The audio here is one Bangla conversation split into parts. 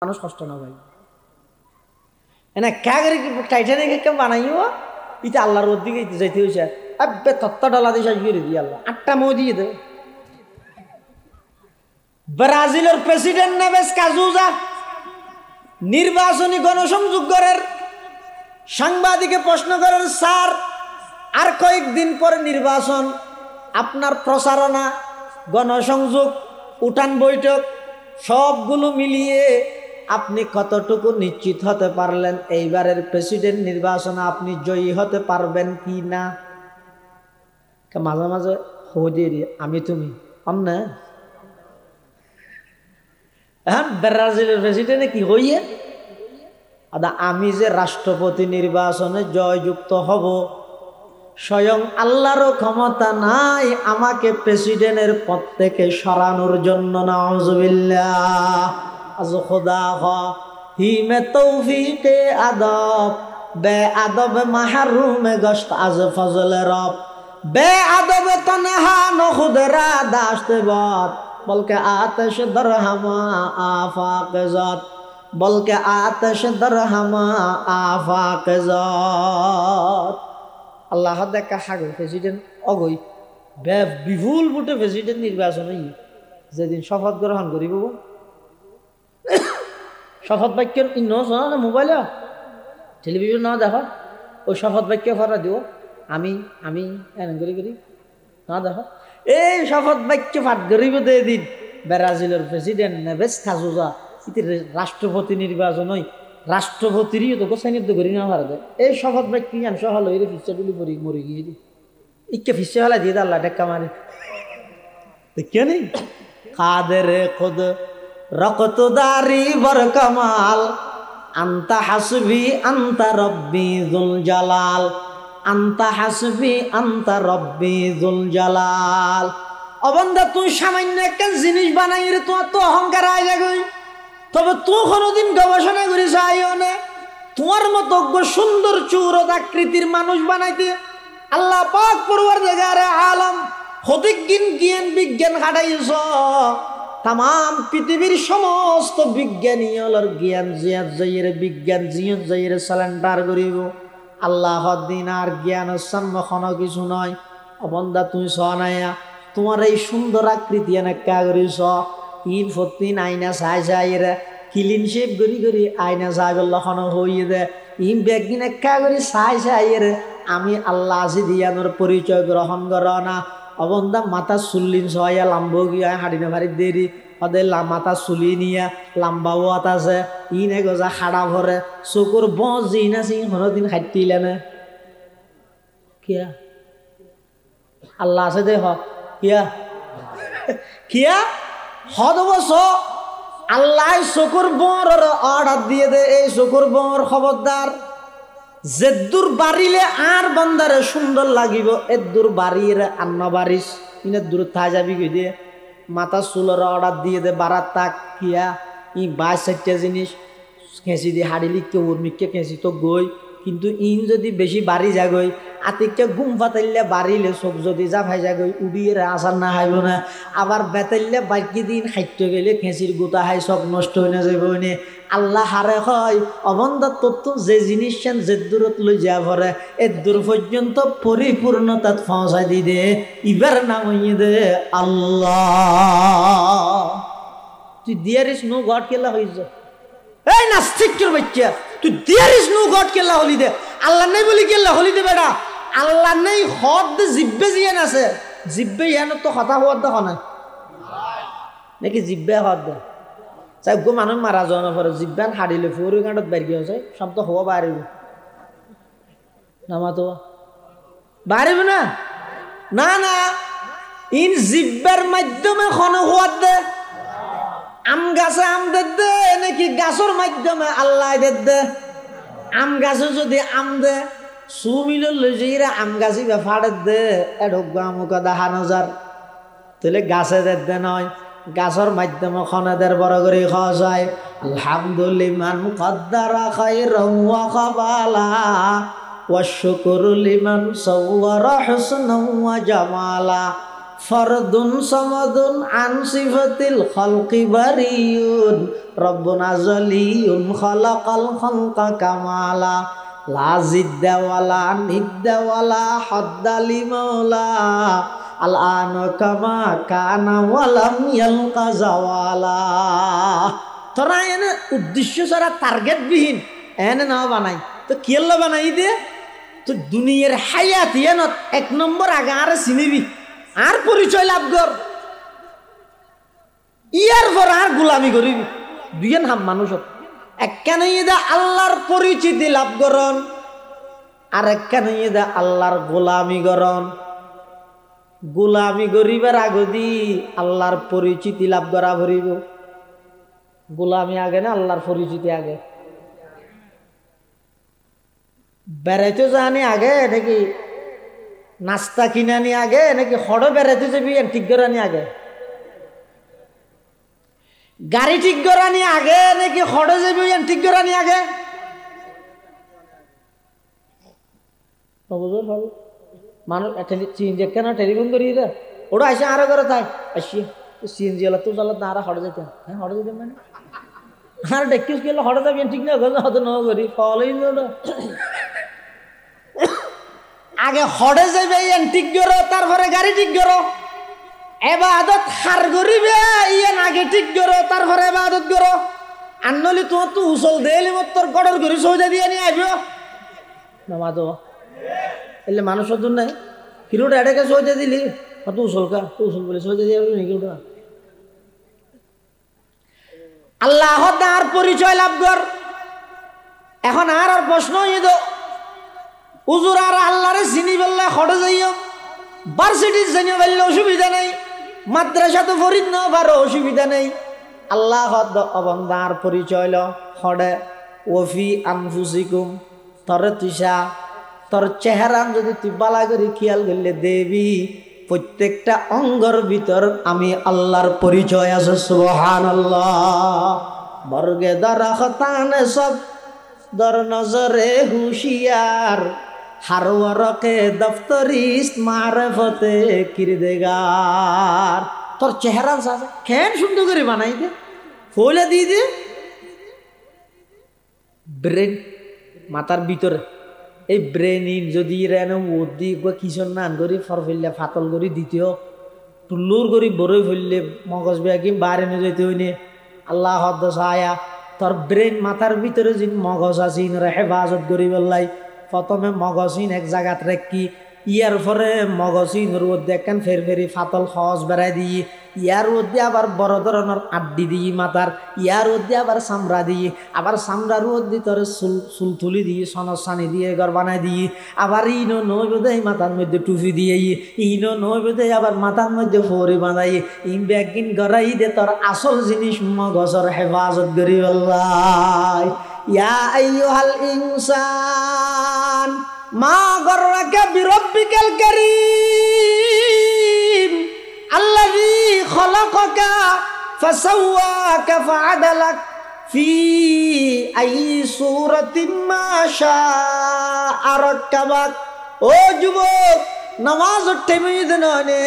মানুষ কষ্ট না ভাই এনে কাগরে কি টাইটানিক কে বানাইও ইতে আল্লাহর দিকে যাইতে হইছে আবে তত্ত্ব ডলা দিয়ে শেষ করে দিয়ে আল্লাহ 8টা মো দিয়ে দে ব্রাজিলের প্রেসিডেন্ট নেভেস কাজুজা নির্বাচনী গণসংযোগ করার সাংবাদিকে প্রশ্ন করেন স্যার আর কয়েকদিন পরে নির্বাচন আপনার প্রচারণা গণসংযোগ উঠান বৈঠক সবগুলো মিলিয়ে আপনি কতটুকু নিশ্চিত হতে পারলেন এইবারের প্রেসিডেন্ট নির্বাচনে আপনি জয়ী হতে পারবেন কি না মাঝে মাঝে হদি আমি তুমি না এখন ব্রাজিলের প্রেসিডেন্টে কি হইয়ে আদা আমি যে রাষ্ট্রপতি নির্বাচনে জয়যুক্ত হব স্বয়ং আল্লাহরও ক্ষমতা নাই আমাকে প্রেসিডেন্টের পদ থেকে সরানোর জন্য নাউজুবিল্লাহ আজ খোদা হি মে তৌফিকে আদব বে আদব মাহরুমে গশত আজ ফজলে রব বে আদব তনহা নখুদরা দাশতে বাত বলকে আতশ দরহমা আফাক জাত বলকে আতশ দরহমা আফাক জাত আল্লাহ দেখা হাগো প্রেসিডেন্ট অগই বিপুল ভোটে প্রেসিডেন্ট নির্বাচন যেদিন শপথ গ্রহণ করিব শপথ বাক্য ইন্ন শোনা না মোবাইলে টেলিভিশন না দেখো ওই শপথ বাক্য করা দিও আমি আমি করি করি না দেখো এই শপথ বাক্য পাঠ করিব দিন ব্রাজিলের প্রেসিডেন্ট নেভেস কাজুজা ইতি রাষ্ট্রপতি নির্বাচন হয় রাষ্ট্রপতিরই তো গোসাইনের তো করি না ভারতে এই শপথ বাক্য সহল হইলে ফিসা ডুলি পরি মরে গিয়ে দি ইকে ফিসে হলা দিয়ে আল্লাহ টেক্কা মারে দেখিও নেই কাদের খুদ রকত দারি বর কামাল আন্তা হাসবি আন্তা রব্বি যুল জালাল আন্তা হাসবি আন্তা রব্বি যুল জালাল অবন্দা তুই সামান্য একটা জিনিস বানাই রে তোমার তো অহংকার আয় যাগই তবে তুই কোনোদিন গবেষণা করিস আইও না তোমার মতো সুন্দর চৌরত আকৃতির মানুষ বানাইতে আল্লাহ পাক পরওয়ারদিগার আলম হদিজ্ঞান জ্ঞান বিজ্ঞান খাটাইছ তাম পৃথিবীর সমস্ত বিজ্ঞানী হলর জ্ঞান জিয়াত যাইয়ের বিজ্ঞান জিয়ত যাইয়ের সালেন্ডার করিব আল্লাহ দিন আর জ্ঞান সম্মুখন কিছু নয় অবন্দা তুই সনাইয়া তোমার এই সুন্দর আকৃতি এনেকা করিস ইন ফতিন আইনা চাই চাই রে ক্লিন শেপ করি করি আইনা চাই লক্ষণ হইয়ে দে ইন বেগিন একা করি চাই চাই রে আমি আল্লাহ আজি দিয়ানোর পরিচয় গ্রহণ কর না অবন্দা মাথা চুল্লিন সহাইয়া লাম্ব গিয়া হাড়িনে ভারি দেরি সদে মাথা চুলি নিয়া লাম্বাও আছে ইনে গজা খাড়া ভরে চকুর বজ জিন আছে কোনোদিন খাটিলে না কিয়া আল্লাহ আছে দে হ কিয়া কিয়া হদ বস আল্লাহ চকুর বর অর্ডার দিয়ে দে এই চকুর বর খবরদার যেদূর বাড়িলে আর বন্দারে সুন্দর লাগিব এদূর বাড়ির আন্না বাড়িস ইনে দূর থাই যাবি কই দিয়ে মাথা চুলের অর্ডার দিয়ে দে বারাত তাক কিয়া ই 22-4টা জিনিস খেঁচি দিয়ে হাড়ি লিখকে উর্মিককে খেঁচি তো গই কিন্তু ইন যদি বেশি বাড়ি যাগই আতিককে ঘুম পাতাইলে বাড়িলে চোখ যদি যা ভাই যাগই উড়িয়ে আসার না হাইব না আবার বেতাইলে বাকি দিন খাইতে গেলে খেঁচির গোটা হাই সব নষ্ট হয়ে না যাইব নে আল্লাহ হারে হয় অবন্ধা তত্ত্ব যে জিনিস যে দূরত লই যা ভরে এ দূর পর্যন্ত পরিপূর্ণতাত পৌঁছাই দি দে ইবার নাম হইয়ে দে আল্লাহ তুই দিয়ার ইস নো গড কেলা হইছ এই নাস্তিকের বাচ্চা তুই দেয়ার ইজ নো গড কেলা হলি দে আল্লাহ নাই বলি কেলা হলি দে বেটা আল্লাহ নাই হদ দে জিব্বে জিয়ান আছে জিব্বে ইয়ান তো কথা হওয়ার দেখো না নাকি জিব্বে হদ দে চাই গো মানুষ মারা যাওয়ার পরে জিব্বান হারিলে ফুরি কাঁটত বাইর গিয়ে যায় সব তো হওয়া বাড়িব নামা তো বাড়িব না না না ইন জিব্বার মাধ্যমে খন হওয়ার দে আম গাছে আম দে নাকি গাছের মাধ্যমে আল্লাহ দে আম গাছে যদি আম দে সুমিল লই যাইরা আম গাছি ফাড়ে দে এডক আমুক দেখা নজার তাহলে গাছে দে নয় গাছের মাধ্যমে খনেদের বড় করে খাওয়া যায় আলহামদুলিমান কদ্দারা খায়রান ওয়া খাবালা ওয়া শুকরু লিমান সাওয়ারা হুসনান ওয়া জামালা ফরদুন সামাদুন আন সিফাতিল খালকি বারিউন রব্বুনা জলিউন খালাকাল খালকা কামালা লা জিদ্দা ওয়ালা নিদ্দা ওয়ালা হাদ্দালি মাওলা আল আন কামা কানা ওয়ালাম ইয়ালকা জাওয়ালা। তোরা এনে উদ্দেশ্য ছাড়া টার্গেট বিহীন এনে না বানাই তো কিয়েল্লা বানাই দে তো দুনিয়ার হায়াত ইয়ানত 1 নম্বর আগে আর চিনিবি আর পরিচয় লাভ কর ইয়ার পর আর গোলামি করিবি দুইজন হাম মানুষত একখানে দা আল্লাহর পরিচিতি লাভ করন আর একখানে দা আল্লাহর গোলামি করন। গোলামি করিবার আগদি আল্লাহর পরিচিতি লাভ করা ভরিব। গোলামি আগে না আল্লাহর পরিচিতি আগে? বেড়াইতে যানি আগে নাকি নাস্তা কিনানি আগে নাকি হড় বেড়াইতে যাবি ঠিক করানি আগে? গাড়ি ঠিক করানি আগে নাকি হড় যাবি ঠিক করানি আগে? মানুষ কেন টেলিফোন করি ওটা আসে আরো করে তাই আসি সিএনজি এলা তো চাল না আর হড়ে যেতে হ্যাঁ হড়ে যেতে মানে আর ডেকিস গেলে হড়ে যাবি ঠিক না হয়তো ন করি ফলই আগে হড়ে যাবে ঠিক করো তারপরে গাড়ি ঠিক করো এবাদত হার করিবে ইয়ান আগে ঠিক করো তারপরে এবাদত করো আনলি তোমার তো উসল দেলি মত তোর গড়র করি সৌজা দিয়ে নিয়ে আসবো নামাজ এলে মানুষ দূর নাই হিরোটা এটাকে সৌজা দিলি তো উসল কা তো উসল বলে সৌজা দিয়ে নাকি ওটা আল্লাহ তার পরিচয় লাভ কর। এখন আর প্রশ্ন উজুর আর আল্লাহরে চিনি বললে হটে যাইও ভার্সিটি চিনি বললে অসুবিধা নেই মাদ্রাসা তো ফরিদ না পারো অসুবিধা নেই। আল্লাহ অবন্দার পরিচয় ল হডে ওফি আনফুসিকুম তরে তুষা তোর চেহারা যদি তুই বালা করে খেয়াল করলে দেবী প্রত্যেকটা অঙ্গর ভিতর আমি আল্লাহর পরিচয় আছে সুবহানাল্লাহ। বর্গে দরখতানে সব দর নজরে হুশিয়ার হারওয়ারকে দফতরিস মারফতে কিরদেগার। তোর চেহারা আছে কেন সুন্দর করে বানাই দে ফলে দিয়ে দে ব্রেন মাথার ভিতরে এই ব্রেনিন যদি ওদি কিশোর নান করি ফর ফেললে ফাতল করি দ্বিতীয় টুল্লুর করি বড়ই ফেললে মগজ ব্যাগি বারে নিয়ে যেতে হইনি আল্লাহ হদ্দ সায়া তোর ব্রেন মাথার ভিতরে যে মগজ আছে হেফাজত করি বললাই প্রথমে মগজিন এক জায়গাত রেখি ইয়ার পরে মগজিনের মধ্যে একখান ফের ফেরি ফাতল সহজ বেড়াই দিই ইয়ার মধ্যে আবার বড় ধরনের আড্ডি দিই মাথার ইয়ার মধ্যে আবার চামড়া দিই আবার চামড়ার মধ্যে তোর চুল তুলি দিয়ে সনসানি দিয়ে ঘর বানাই দিই আবার ইনো নই বোধে মাথার মধ্যে টুপি দিয়ে ইনো নই বোধে আবার মাথার মধ্যে ফরি বানাই ইন ব্যাগিন গড়াই দে তোর আসল জিনিস মগজের হেফাজত করি বললাই। ইয়া আইয়ুহাল ইনসান মা গররাকা বিরব্বিকাল কারীম আল্লাযী খলাকাকা ফাসাওয়াকা ফাআদালাক ফি আইয়ি সূরাতিন মা শাআ রাক্কাবাক। ও যুবক নামাজ টেমি দেননে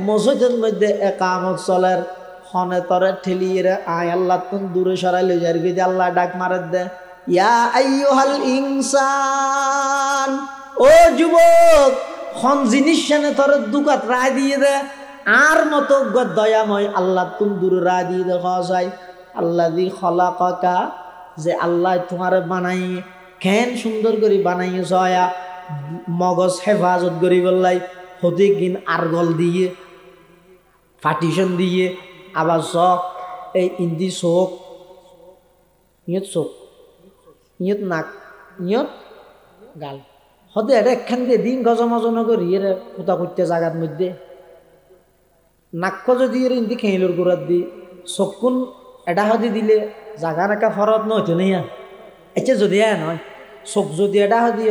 মসজিদের মধ্যে ইকামত চলের হনে তরে ঠেলিয়ে আয় আল্লাহ তুন দূরে সরাই লই যারবি যে আল্লাহ ডাক মারে দে ইয়া আইয়ুহাল ইনসান। ও যুবক খন জিনিস সানে তোর দুকাত রায় দিয়ে দে আর মতো দয়াময় আল্লাহ তুম দূরে রায় দিয়ে দে যায় আল্লাযী খলাকাকা যে আল্লাহ তোমার বানাই কেন সুন্দর করে বানাইয়ে জয়া মগজ হেফাজত করি বললাই হতে কিন আরগল দিয়ে পার্টিশন দিয়ে আবার চোখ এই ইন্দি চোখ ইয়ত চোখ ইয়ত নাক ইয়ত গাল হতে এটা একখান দিয়ে দিন গজমজন করি এর কোথা করতে জায়গার মধ্যে নাক্য যদি এর ইন্দি খেইলোর গোড়াত দি চকুন এটা হদি দিলে জাগা নাকা ফরত নয়তো নেই আচ্ছা যদি নয় চোখ যদি এটা হদি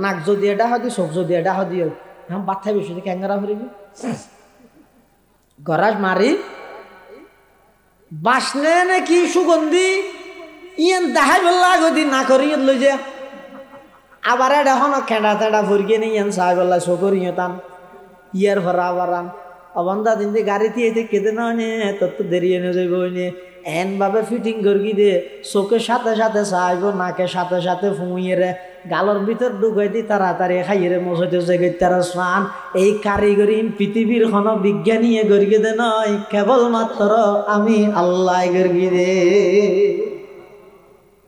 নাক যদি এটা হদি চোখ যদি এটা হদি বাচ্চা বেশি ক্যাঙ্গারা ফুরিবি গরাজ মারি বাসনে নাকি সুগন্ধি ইয়ান দেখাই বললা গদি না করি লই যে আবার এটা হন খেঁড়া তেড়া ফুরকে নি ইয়ান সাহেব বললা চকর ইয়ে টান ইয়ার ভরা আবার অবন্ধা দিন দিয়ে গাড়িতে এতে কেঁদে না নে তোর তো দেরি এনে যাইব নে এন ভাবে ফিটিং করবি দে চোখের সাথে সাথে চাইব নাকের সাথে সাথে ফুঁইয়ে রে গালর ভিতর ঢুকাই দি তাড়াতাড়ি খাইয়ে রে মশাইতে জেগে তারা স্নান এই কারিগরি পৃথিবীর কোন বিজ্ঞানী গর্গি দে নয় কেবলমাত্র আমি আল্লাহ গর্গি দে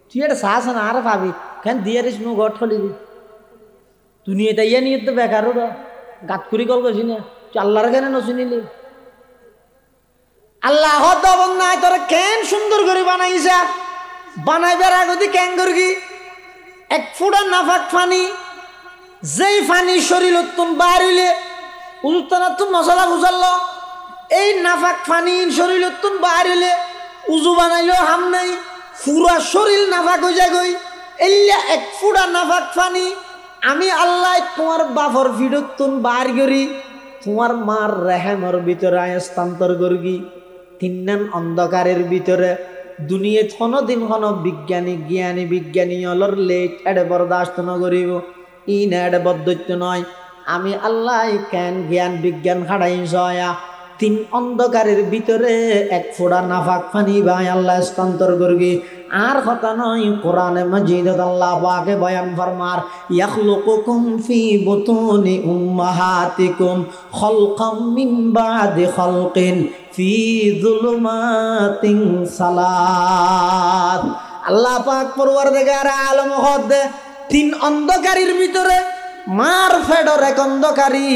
তুই এটা চাস না আর পাবি কেন দিয়ে রিস নু ঘর ঠলি দি দুনিয়াটা ইয়ে নিয়ে তো বেকার ওরা গাত করি কল করছি না তুই আল্লাহর কেন নচিনিলি আল্লাহ দবন নাই তোরা কেন সুন্দর করে বানাইছা বানাইবার আগদি কেন করবি এক ফুটা নাফাক ফানি যেই ফানি শরীর উত্তম বাড়িলে উজুতানা তুম মশলা বুঝাল এই নাফাক ফানি শরীর উত্তম বাড়িলে উজু বানাইলেও হাম নাই পুরা শরীর নাফাক হয়ে যায় গই এলিয়া এক ফুটা নাফাক ফানি আমি আল্লাহ তোমার বাফর ভিড়তুন বার করি তোমার মার রেহেমর ভিতরে স্থানান্তর করবি তিন অন্ধকারের ভিতরে দুনিয়া কোনদিন কোন বিজ্ঞানী বিজ্ঞানী অলর লেট এডে বরদাস্ত ন করিব ইন এডে বদ্ধত্য নয় আমি আল্লাহ কেন জ্ঞান বিজ্ঞান খাড়াই সয়া তিন অন্ধকারের ভিতরে এক ফোড়া নাফাক পানি ভাই আল্লাহ স্থানান্তর করবি আর কথা নয় কোরআনে মাজিদত আল্লাহ পাকে বয়ান ফরমার ইয়াখলুকুকুম ফি বুতুনি উম্মাহাতিকুম খালকাম মিন বাদি খালকিন ফি যুলুমাতিন সালাত আল্লাহ পাক পরওয়ারদিগার আলম হদ তিন অন্ধকারের ভিতরে মার ফেডর এক অন্ধকারী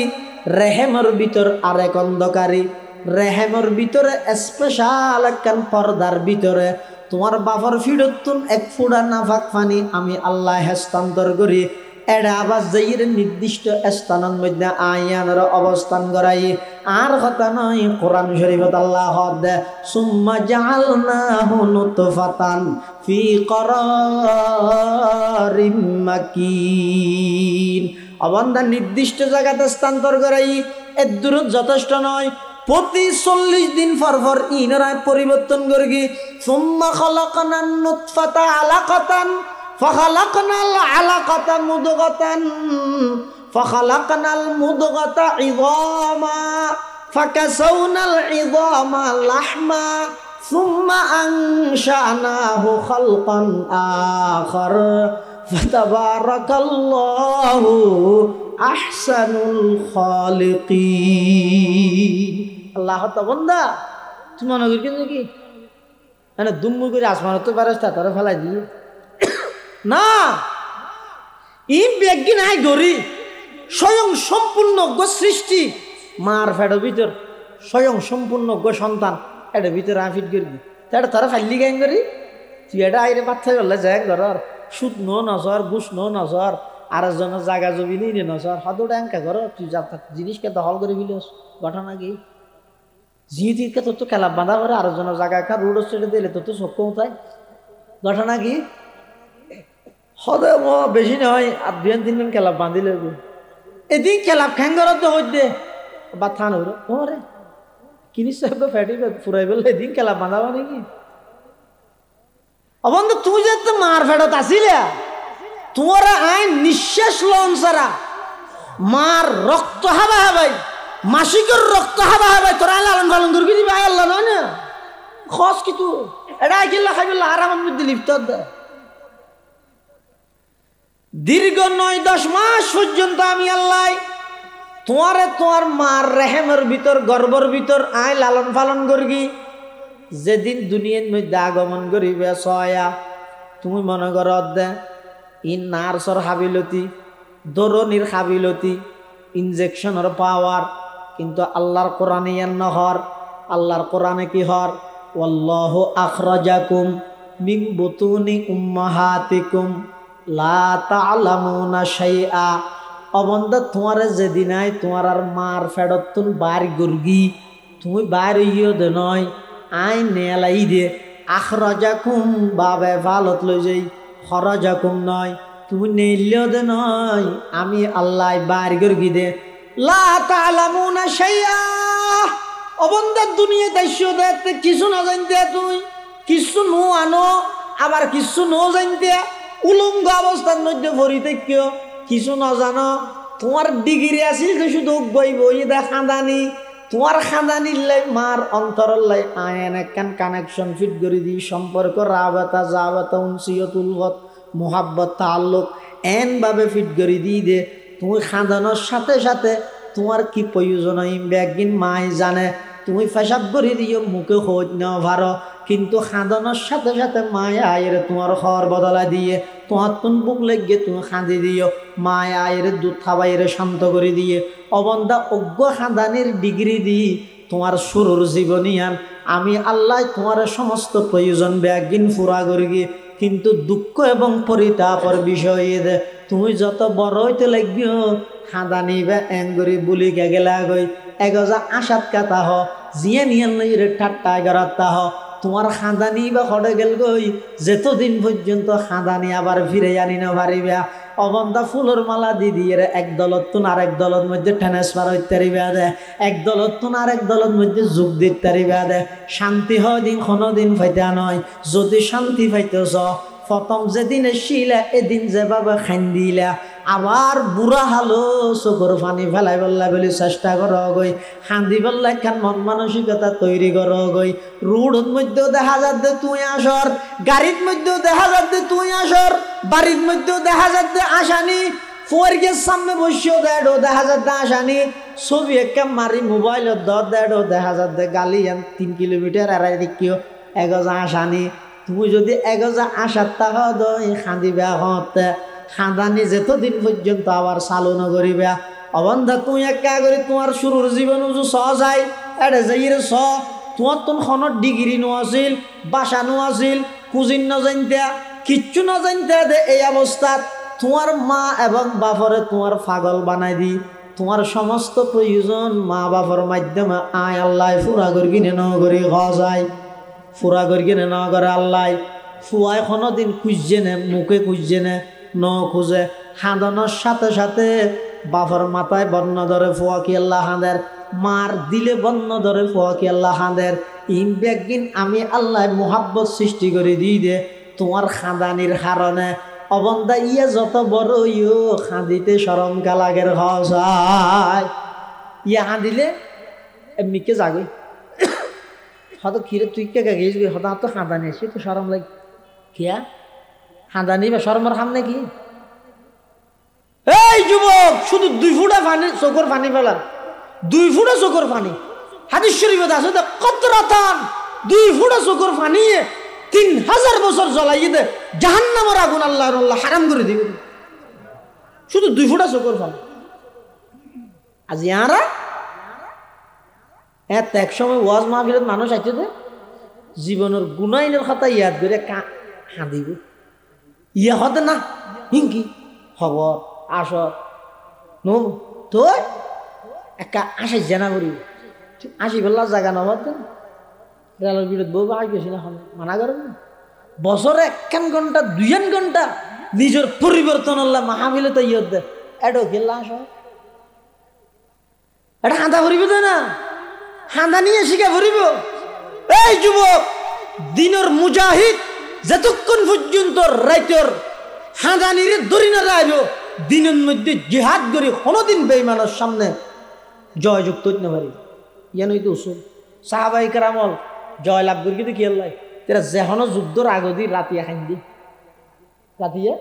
রেহেমর ভিতর আর এক অন্ধকারী রেহেমর ভিতরে স্পেশাল একখান পর্দার ভিতরে তোমার বাফর ফিরতুন এক ফুড়া নাফাক পানি আমি আল্লাহ হস্তান্তর করি এটা আবার যাইয়ের নির্দিষ্ট স্থানের মধ্যে আয়ানের অবস্থান করাই আর কথা নয় কোরআন শরীফত আল্লাহ দে সুম্মা জাআলনাহু নুতফাতান ফি করারিম মাকিন অবন্ধা নির্দিষ্ট জায়গাতে স্থানান্তর করাই এর দূরত যথেষ্ট নয় প্রতি 40 দিন পর পর ইনরা পরিবর্তন করবি সুম্মা খালাকনান নুতফাতা আলাকাতান ফাখালাকনাল আলাকাতা মুদগাতান ফাখালাকনাল মুদগাতা ইযামা ফাকাসাউনাল ইযামা লাহমা সুম্মা আনশানাহু খালকান আখার ফাতাবারাকাল্লাহু আহসানুল খালিকিন আল্লাহ তো বন্দা তুমি মনে করি কিন্তু কি মানে দুম্মু করে আসমানত তো পারে তারা ফেলাই দিয়ে না ই বেগি নাই গরি স্বয়ং সম্পূর্ণ সৃষ্টি মার ফেডের ভিতর স্বয়ং সম্পূর্ণ সন্তান এটা ভিতরে আফিট করবি এটা তারা ফাইলি গাইন করি তুই এটা আইরে বাচ্চা করলে যায় ঘর সুদ নো নজর ঘুষ নো নজর আর একজনের জায়গা জমি নিয়ে নজর হদোটা এঙ্কা ঘর তুই জিনিসকে দখল করে ফেলিস ঘটনা কি জিহিদিকে তোর তো খেলা বাঁধা করে আর একজনের জায়গা একা রোড স্টেটে দিলে তোর তো চোখ কমতায় ঘটনা কি হদে বেশি নয় আর 2-3 দিন খেলা বাঁধিলে এদিন খেলা খ্যাঙ্গর তো হইতে বা থান হইল ওরে কিনিস ফ্যাটি ফুরাই বললে এদিন খেলা বাঁধাবা নাকি অবন্ধু তুই যে তো মার ফেরত আসিলে তোরা আইন নিঃশ্বাস লন সারা মার রক্ত হাবা হাবাই মাসিকের রক্ত হাবা হাবাই তোরা লালন পালন করবি দিবি আয় আল্লাহ নয় না খস কিন্তু এটা আইকিল্লা খাইবিল্লা আরামের মধ্যে লিপ্ত দীর্ঘ 9-10 মাস পর্যন্ত আমি আল্লাহ তোমার মার রেহেমের ভিতর গর্বর ভিতর আয় লালন পালন করবি যেদিন দুনিয়ার মধ্যে আগমন করিবে সয়া তুমি মনে কর দে ইন নার্সর হাবিলতি দরনির হাবিলতি ইনজেকশনের পাওয়ার কিন্তু আল্লাহর কোরআনে নহর আল্লাহর কোরআনে কি হর ওয়াল্লাহু আখরাজাকুম মিন বুতুনি উম্মাহাতিকুম লা তা'লামুনা শাইআ অবন্ধা তোমার যেদিন আই তোমার আর মার ফেডতুন বার গর্গি তুমি বার ইয়ে দে নয় আই নেলাই দে আখরাজাকুম বাবে ভালত লই যাই খরাজাকুম নয় তুমি নেইলেও দে নয় আমি আল্লাহ বার গর্গি দে লা তা'লামুনা শাইআ অবন্ধা দুনিয়া দাইছো দেখতে কিছু না জানতে তুই কিছু নো আনো আবার কিছু নো জানতে উলঙ্গ অবস্থার মধ্যে ভরিতে কেউ কিছু না জানো তোমার ডিগ্রি আছিল তো শুধু বই বই দেখা দানি তোমার খানদানির লাই মার অন্তরের লাই আয়ন একখান কানেকশন ফিট করে দিই সম্পর্ক রাবাতা জাবাতা উনসিয়তুল গত মোহাব্বত তাল্লুক এন ভাবে ফিট করে দিই দে তুমি খানদানোর সাথে সাথে তোমার কি প্রয়োজন একদিন মাই জানে তুমি পেশাব করে দিও মুখে খোঁজ নেওয়া ভারো কিন্তু খাঁদানোর সাথে সাথে মায় আয়ের তোমার খড় বদলা দিয়ে তোমার তুন বুক লেগে তুমি খাঁদি দিও মায় আয়ের দুধ খাবাইরে শান্ত করে দিয়ে অবন্ধা অজ্ঞ খাঁদানির ডিগ্রি দিই তোমার শুরুর জীবনিয়ান আমি আল্লাহ তোমার সমস্ত প্রয়োজন ব্যাগিন ফুরা করে গিয়ে কিন্তু দুঃখ এবং পরিতাপর বিষয়ে দে তুমি যত বড় হইতে লাগবিও খাঁদানি বা এঙ্গরি বুলি গেলা গই এগজা আশাত কাতা হ জিয়ে নিয়ে ঠাট্টা এগারাত্তা হ তোমার খাঁদানি বা খড়ে গেল গই যেতদিন পর্যন্ত খাঁদানি আবার ফিরে আনি না পারিবা অবন্ধা ফুলের মালা দি দিয়ে এক দলত তুন আরেক দলত মধ্যে ট্রান্সফার হইতে পারিবা দে এক দলত তুন আরেক দলত মধ্যে যোগ দিতে পারিবা দে শান্তি হয় দিন কোনো দিন পাইতা নয় যদি শান্তি পাইতেছ প্রথম যেদিন এসিলা এদিন যেভাবে খান্দিলা আবার বুড়া হালো চোখর পানি ফেলাই বললা বলে চেষ্টা কর গই খান্দি বললা খান মন মানসিকতা তৈরি কর গই রোডের মধ্যেও দেখা যাচ্ছে তুই আসর গাড়ির মধ্যেও দেখা যাচ্ছে তুই আসর বাড়ির মধ্যেও দেখা যাচ্ছে আসানি ফোরগের সামনে বসেও দেড়ো দেখা যাচ্ছে আসানি ছবি একটা মারি মোবাইলের দর দেড়ো দেখা যাচ্ছে গালি 3 কিলোমিটার এড়াই দেখিও এগজা আসানি তুমি যদি এগজা আসার টাকা দই খাঁদিবা হতে খাঁদানি যেতদিন পর্যন্ত আবার চালু নকরিবা অবন্ধা তুই একা করে তোমার শুরুর জীবন উজু স যায় এটা যাইরে স তোমার তোর খনত ডিগ্রি নো আছিল বাসা নো আছিল কুজিন ন জানতা কিচ্ছু ন জানতা দে এই অবস্থাত তোমার মা এবং বাপরে তোমার পাগল বানাই দি তোমার সমস্ত প্রয়োজন মা বাপর মাধ্যমে আয় আল্লাহ ফুরা করি কিনে ন করি যায় ফুরা করি কিনে ন করে আল্লাহ ফুয়ায় কোনো দিন খুঁজছে নে মুখে খুঁজছে নে ন খুঁজে হাঁদানোর সাথে সাথে বাপর মাথায় বন্য ধরে ফুয়া কি আল্লাহ হাঁদের মার দিলে বন্য ধরে ফুয়া কি আল্লাহ হাঁদের ইন ব্যাগিন আমি আল্লাহ মোহাব্বত সৃষ্টি করে দিই দে তোমার খাঁদানির কারণে অবন্ধা ইয়ে যত বড় ইয়ে খাঁদিতে সরম কালাগের হসায় ইয়ে হাঁদিলে এমনিকে যাগই হয়তো খিরে তুই কে গেছিস হয়তো তো খাঁদানি এসে তো সরম লাগ কিয়া খাঁদানি বা সরমের খাম নাকি এই যুবক শুধু 2 ফুটা পানি চোখের পানি ফেলা 2 ফুটা চোখের পানি হাদিস শরীফে আছে তো কতরাতান 2 ফুটা চোখের পানি 3000 বছর জ্বলাইয়ে দে জাহান্নামের আগুন আল্লাহর আল্লাহ হারাম করে দিবে শুধু 2 ফুটা চোখের পানি আজ ইয়ারা এত এক সময় ওয়াজ মাহফিলত মানুষ আইতে দে জীবনের গুনাইনের কথা ইয়াদ করে কাঁদিব ইয়া হতে না হিংকি খবর আস নো তো একা আসে জেনা করি আসি বেলা জায়গা নবাদ রেলের বিরোধ বউ আই গেছি না মানা করেন না বছরে 1 ঘন্টা 2 ঘন্টা নিজের পরিবর্তন আল্লাহ মাহফিলে তো ইয়ত দে এডো গেলা আস এটা হাঁদা ভরিব না হাঁদা নিয়ে শিখে ভরিব এই যুবক দিনের মুজাহিদ যতক্ষণ পর্যন্ত রাইতর হাঁদানিরে ধরি না যাইব দিনের মধ্যে জিহাদ করে কোনোদিন বেঈমানের সামনে জয়যুক্ত হইতে না পারি ইয়ান হইতে উসুল সাহাবাই কেরামল জয় লাভ করি কিন্তু কি আল্লাহ তেরা যেহনো যুদ্ধর আগদি রাতিয়া খাই দি রাতিয়া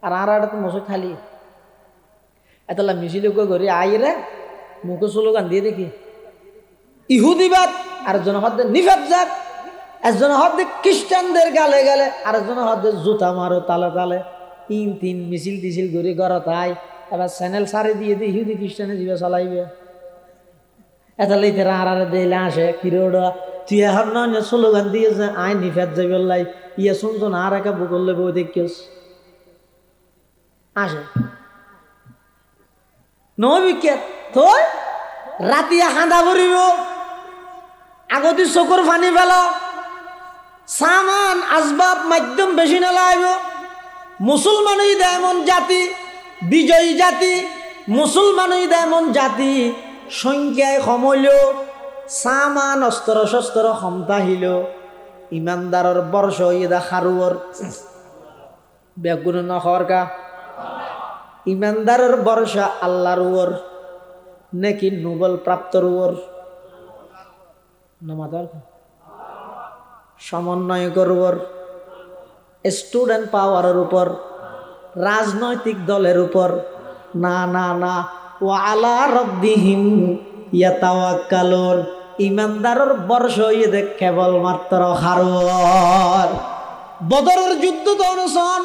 আর একটা তো মশো খালি এতলা মিছিল করে আইরে মুখে স্লোগান দিয়ে দেখি ইহুদিবাদ আর জন হদ্দে নিফাত যাক একজন হদ্দে খ্রিস্টানদের গালে গালে আর একজন হদ্দে জুতা মারো তালে তালে 3 মিছিল টিছিল করে গড় তাই এবার চ্যানেল সারে দিয়ে দিয়ে ইহুদি খ্রিস্টানে যাবে চালাইবে এটা লইতে আর দিলে আসে কিরোড়া তুই এখন না স্লোগান দিয়েছে আই নিফাত যাবে লাই ইয়ে শুনছো না আর একা বুকলে বউ দেখিস আসে নবিকে তো রাতিয়া হাঁদা ভরিব আগতি চকুর পানি ফেল সামান আসবাব মাধ্যম বেশি নালাইব মুসলমানই এমন জাতি বিজয়ী জাতি মুসলমানই এমন জাতি সংখ্যায় কমইল সামান অস্ত্র শস্ত্র ক্ষমতা হিল ইমানদারর বর্ষ ইদা খারুয়র বেগুন নহরকা ইমানদারর বর্ষা আল্লাহর ওর নাকি নোবেল প্রাপ্তর ওর না মাদার সমন্বয় করবর স্টুডেন্ট পাওয়ারের উপর রাজনৈতিক দলের উপর না না না ওয়া আলা রাব্বিহিম ইয়াতাওয়াক্কালুন ইমানদারের বর্ষ ঈদ কেবলমাত্র হারওয়ার বদরের যুদ্ধ তো অনুসন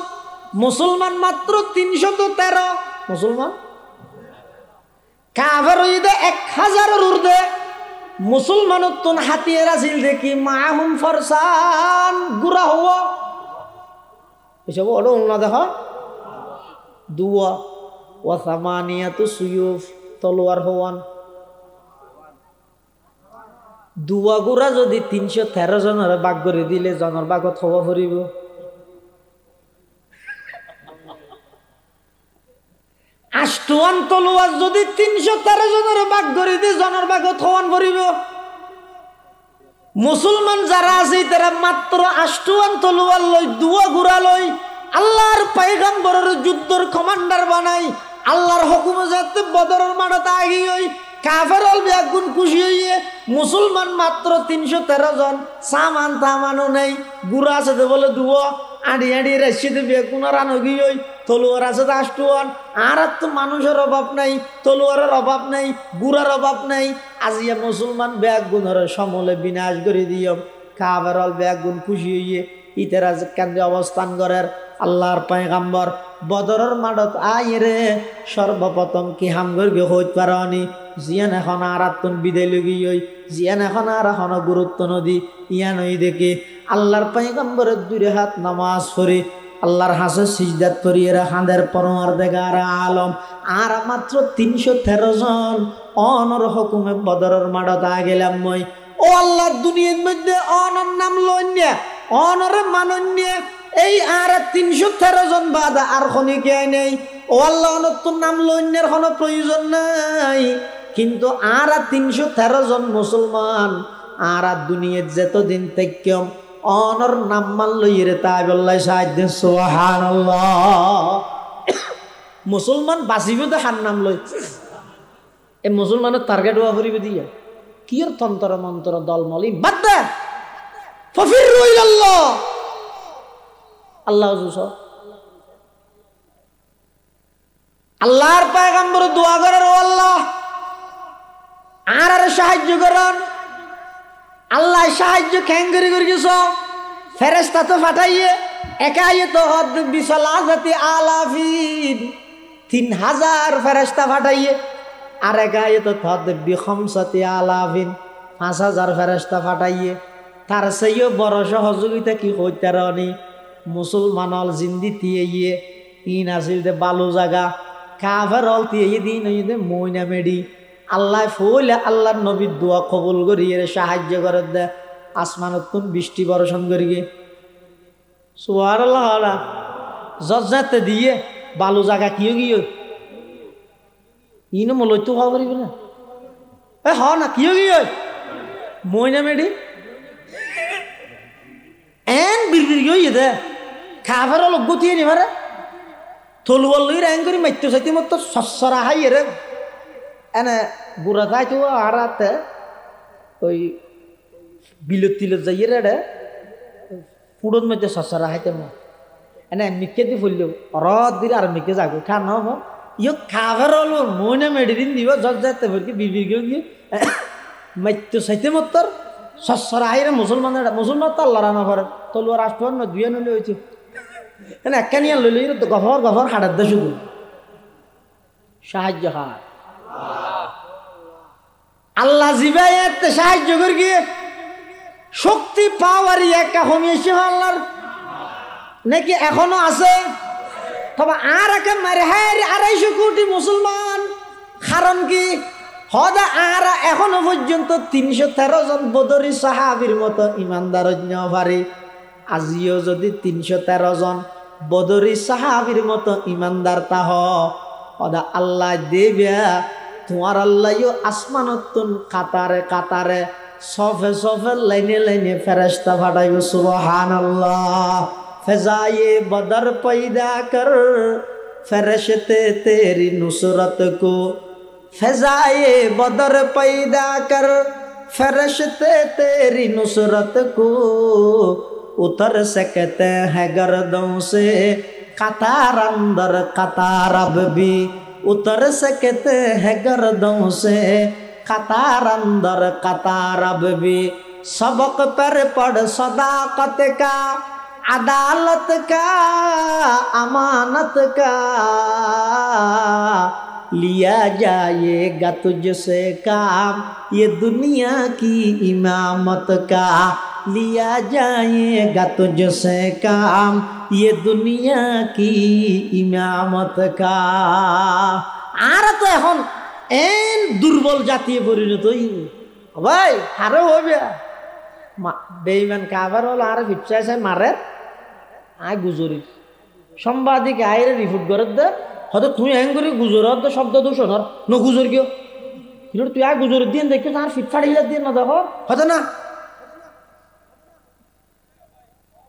মুসলমান মাত্র 313 মুসলমান কাফের ঈদে 1000-এর ঊর্ধ্বে মুসলমানের তুন হাতিয়ার আছিল দেখি মাহুম ফরসান গুরা হওয়া এসব ওটা না দেখা দুয়া ওয়া সামানিয়াতু সুয়ুফ তলোয়ার হওয়ান দুয়া গুড়া যদি 313 জনের বাগ করে দিলে জনের বাগত হওয়া ফুরিব আষ্টওয়ান তলোয়ার যদি 313 জনের বাগ করে দিয়ে জনের বাগত হওয়ান ফুরিব মুসলমান যারা আছে তারা মাত্র আষ্টওয়ান তলোয়ার লই দুয়া গুড়া লই আল্লাহর পয়গম্বরের যুদ্ধের কমান্ডার বানাই আল্লাহর হুকুমে যাতে বদরের মাঠে আগি হই কাফের অলবে আগুন খুশি হইয়ে মুসলমান মাত্র 313 জন সামান তামানও নেই গুড়া আছে বলে দুয়া আড়ি আড়ি রাশিতে বেগুন রানগি হই তলোয়ার আছে আষ্টওয়ান আর তো মানুষের অভাব নাই তলোয়ারের অভাব নাই গুড়ার অভাব নাই আজিয়া মুসলমান বেগুনের সমলে বিনাশ করে দিও কাফের অলবে আগুন খুশি হইয়ে ইতারা কেন্দ্রে অবস্থান করার আল্লাহর পয়গম্বর বদরের মাঠত আইরে সর্বপ্রথম কি হামগর্গে হইতে পারনি জিয়ান এখন আর আত্মন বিদায় লগি হই জিয়ান এখন আর এখন গুরুত্ব নদী ইয়ান হই দেখে আল্লাহর পয়গম্বরের 2 হাত নামাজ পড়ে আল্লাহর হাসে সিজদাত করি এরা হাঁদের পরওয়ারদিগার আলম আর মাত্র 313 জন অনর হুকুমে বদরের মাঠত আ গেলাম মই ও আল্লাহর দুনিয়ার মধ্যে অনর নাম লইন্যা অনরে মানন্য এই আর 313 জন বাদ আর খনিকে নেই ও আল্লাহ তোর নাম লইন্যের কোনো প্রয়োজন নাই কিন্তু আর 313 জন মুসলমান আর দুনিয়ার যতদিন থেকে অনর নাম মান লইরে তাই বললাই সাহায্য সুবহানাল্লাহ মুসলমান বাঁচিব তো হার নাম লই এই মুসলমানের টার্গেট হওয়া করিবে দিয়ে কিয়র তন্ত্র মন্ত্র দলমলি বাদ দে ফাফিরু ইলাল্লাহ আল্লাহ জুস আল্লাহর পয়গম্বর দোয়া করেন ও আল্লাহ আর সাহায্য করেন আল্লাহ সাহায্য খেঙ্গরি করে গেছ ফেরেশতা তো ফাটাইয়ে একাই তো হদ বিসলাজাতি আলাফিন 3000 ফেরেশতা ফাটাইয়ে আর একাই তো হদ বিখমসাতি আলাফিন 5000 ফেরেশতা ফাটাইয়ে তার চেয়েও বড় সহযোগিতা কি হইতে রানি মুসলমানল জিন্দি দিয়ে ইন আসিল দে বালু জাগা কাফের অল দিয়ে দিন দে মইনা মেডি আল্লাহ ফুল আল্লাহর নবীর দোয়া কবুল করিয়ে সাহায্য করে দে আসমানত বৃষ্টি বর্ষণ করিয়ে সুবহানাল্লাহ জজ্জাতে দিয়ে বালু জাগা কিও গিয়ে ইনো মলইতো হওয়া করিবে না এ হ না কিও গিয়ে মইনা মেডি এন বিড়বিড় গিয়ে দে কাফের লোক গতিয়ে নিবারে থলুয়ার লই র্যাং করি মাইত্য সাইতে মতো সসরা হাই রে এনে বুড়া যাইতো আরাতে ওই বিলত তিলত যাই রে ফুডন মধ্যে সসরা হাইতে মো এনে মিকে দি ফুলল রদ দিলে আর মিকে যাগো খা ন ইয় কাফের লোক মনে মেডিদিন দিব জজ যাইতে বলকি বিড়বিড় গিয়ে মাইত্য সাইতে মতো সসরা হাই রে মুসলমান তো আল্লাহ রানা করে তলুয়ার আসবেন না দুয়ে নলে হয়েছে একা নিয়ে লইলি গফর গফর হাটার দে শুধু সাহায্য হার আল্লাহ জিবাই সাহায্য করে গিয়ে শক্তি পাওয়ার একা কমিয়েছে আল্লাহর নাকি এখনো আছে তবে আর একে মারে হ্যাঁ 250 কোটি মুসলমান কারণ কি হদা আর এখনো পর্যন্ত 313 জন বদরি সাহাবীর মতো ইমানদার পারে আজিও যদি 313 জন বদরি সাহাবীর মতো ইমানদার তাহ ওদা আল্লাহ দেবিয়া তোমার আল্লাহও আসমানতুন কাতারে কাতারে সফে সফে লাইনে লাইনে ফেরেশতা ফাটাইব সুবহানাল্লাহ ফজায়ে বদর पैदा कर फरिश्ते तेरी नुसरत को फजाए बदर पैदा कर फरिश्ते तेरी नुसरत को उतर सकते हैं गर्दों से कतार अंदर कतार अब भी उतर सकते हैं गर्दों से कतार अंदर कतार अब भी सबक पर पढ़ सदाकत का अदालत का अमानत का लिया जाएगा तुझसे काम ये दुनिया की इमामत का लिया जाएगा तुझसे काम ये दुनिया की इमामत का আর তো এখন এন দুর্বল জাতীয় পরিণত ভাই আরো হবে বেইমান কাবার হল আর ফিচাইছে মারে আয় গুজরি সাংবাদিক আইরে রিপোর্ট করে দে হয়তো তুই হ্যাং করে গুজরত শব্দ দূষণ ন গুজর কিয় কিন্তু তুই আয় গুজর দিন দেখো আর ফিট ফাড়িয়ে দিয়ে না দেখো হয়তো না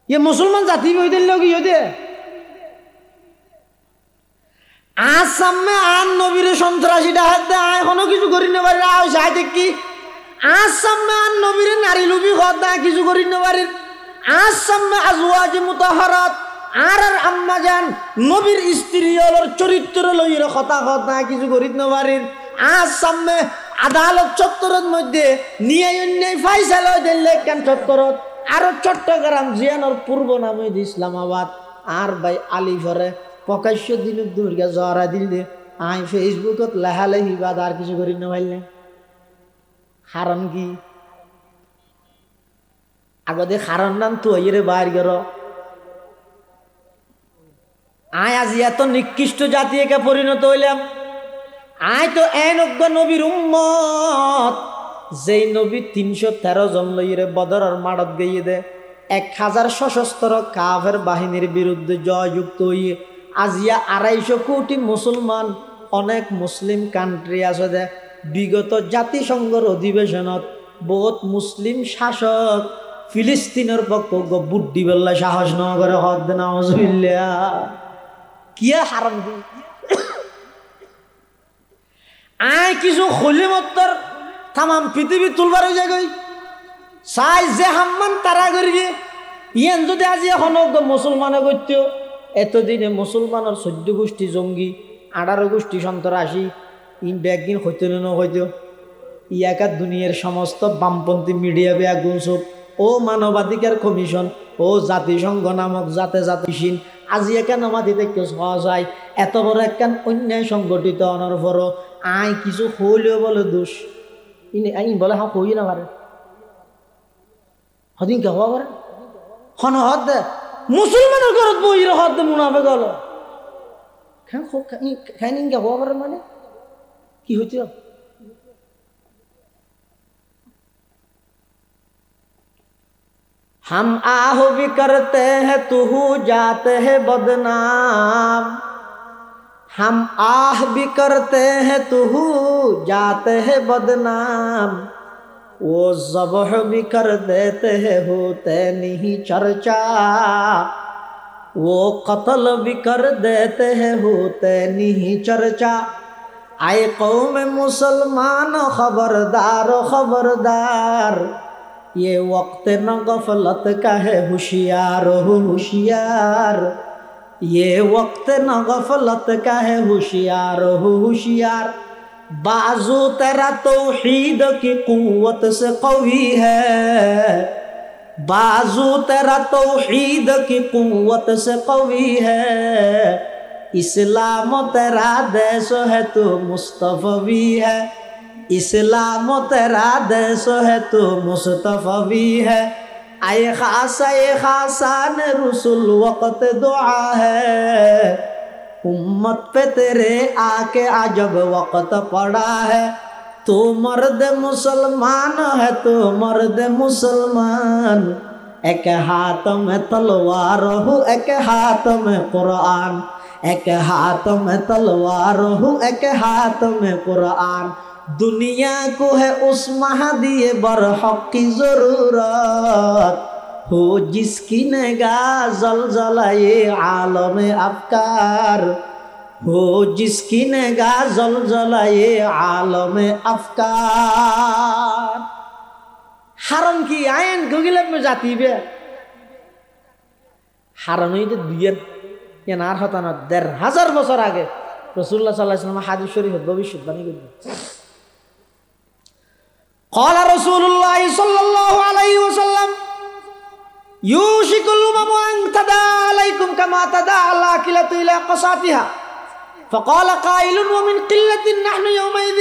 ये मुसलमान जाति भी होते लोग ये आसाम में आन नबीर सन्त्रासी डाकते आए कोनो किछु करि न पारे आउ साइ देखि आसाम में आन नबीर नारी लुबी खदा किछु करि न पारे आसाम में अजवाज मुताहरात আর আম্মা জান নবীর স্ত্রী হলোর চরিত্র লইরে কথা কথা কিছু করিত না পারির আজ সামনে আদালত চত্বরের মধ্যে নিয়ে অন্যায় ফাইসালা দিলে কেন চত্বরত আরো চট্টগ্রাম জিয়ানোর পূর্ব নাম হইছে ইসলামাবাদ আর ভাই আলিফরে প্রকাশ্য দিন দুর্গা জহরা দিলে আই ফেসবুকত লেহালেহি বাদ আর কিছু করি না পাইলে কারণ কি আগতে কারণ নাম তো এর বাইর গেল আয় আজ এত নিকৃষ্ট জাতিকে পরিণত হইলাম আয় তো এনজ্ঞ নবীর উম্মত যেই নবী 313 জন লইরে বদরের মাড়ত গিয়ে দে 1000 সশস্ত্র কাফের বাহিনীর বিরুদ্ধে জয়যুক্ত হইয়ে আজিয়া 250 কোটি মুসলমান অনেক মুসলিম কান্ট্রি আছে দে বিগত জাতিসংঘের অধিবেশনত বহুত মুসলিম শাসক ফিলিস্তিনের পক্ষ বুদ্ধি বেল্লা সাহস ন করে হদ নাউজুবিল্লাহ কিয়া হারাম দি আয় কিছু খলিমত্তর তামাম পৃথিবী তুলবার হয়ে যায় চাই যে হাম্মান তারা করি ইয়ান যদি আজি এখন মুসলমানে করত এতদিনে মুসলমানের 14 গোষ্ঠী জঙ্গি 18 গোষ্ঠী সন্ত্রাসী একদিন হইতে হইতো ইয়াকা দুনিয়ার সমস্ত বামপন্থী মিডিয়া বেয়া গুনসব ও মানবাধিকার কমিশন ও জাতিসংঘ নামক জাতিসীন আজি একান আমাদের কেউ সহজ হয় এত বড় একখান অন্যায় সংগঠিত অনার পর আয় কিছু হইলেও বলে দোষ ইনি বলে হা কই না পারে হদিন কে হওয়া পারে হন হদ দে মুসলমানের ঘরত বইরে হদ দে মুনাফেক হলো খাইনি কে হওয়া পারে মানে কি হইতে हम आह भी करते हैं तू जाते हैं बदनाम हम आह भी करते हैं तू जाते हैं बदनाम वो ज़ब्ह भी कर देते हैं होते नहीं चर्चा वो कत्ल भी कर देते हैं होते नहीं चर्चा आए कौम मुसलमान खबरदार खबरदार ये वक्त न गफलत का है होशियार हो होशियार ये वक्त न गफलत का है होशियार हो होशियार बाजू तेरा तौहीद की कुव्वत से कवी है बाजू तेरा तौहीद की कुव्वत से कवी है इस्लाम तेरा देश है तो मुस्तफवी है इस्लाम तेरा देश है तो मुस्तफवी है आए खासान रसूल वक्त दुआ है उम्मत पे तेरे आके अजब वक्त पड़ा है तो मर्द मुसलमान है तो मर्द मुसलमान एक हाथ में तलवार हो एक हाथ में कुरान एक हाथ में तलवार हो एक हाथ में कुरान दुनिया को है उस महदी बरहक की जरूरत हो जिसकी निगाह जलजलाए आलम अफकार हो जिसकी निगाह जलजलाए आलम अफकार হারণ কি আইন গগিলে জাতিবে হারণ হইতে দুইয়ের আর হতানা ১৫০০ বছর আগে রাসূলুল্লাহ সাল্লাল্লাহু আলাইহি ওয়াসাল্লাম হাদিস শরীফে ভবিষ্যৎবাণী করলেন। قال رسول الله صلى الله عليه وسلم يوشك الأمم أن تداعى عليكم كما تداعى الآكلة إلى قصاتها فقال قائل ومن قلة نحن يومئذ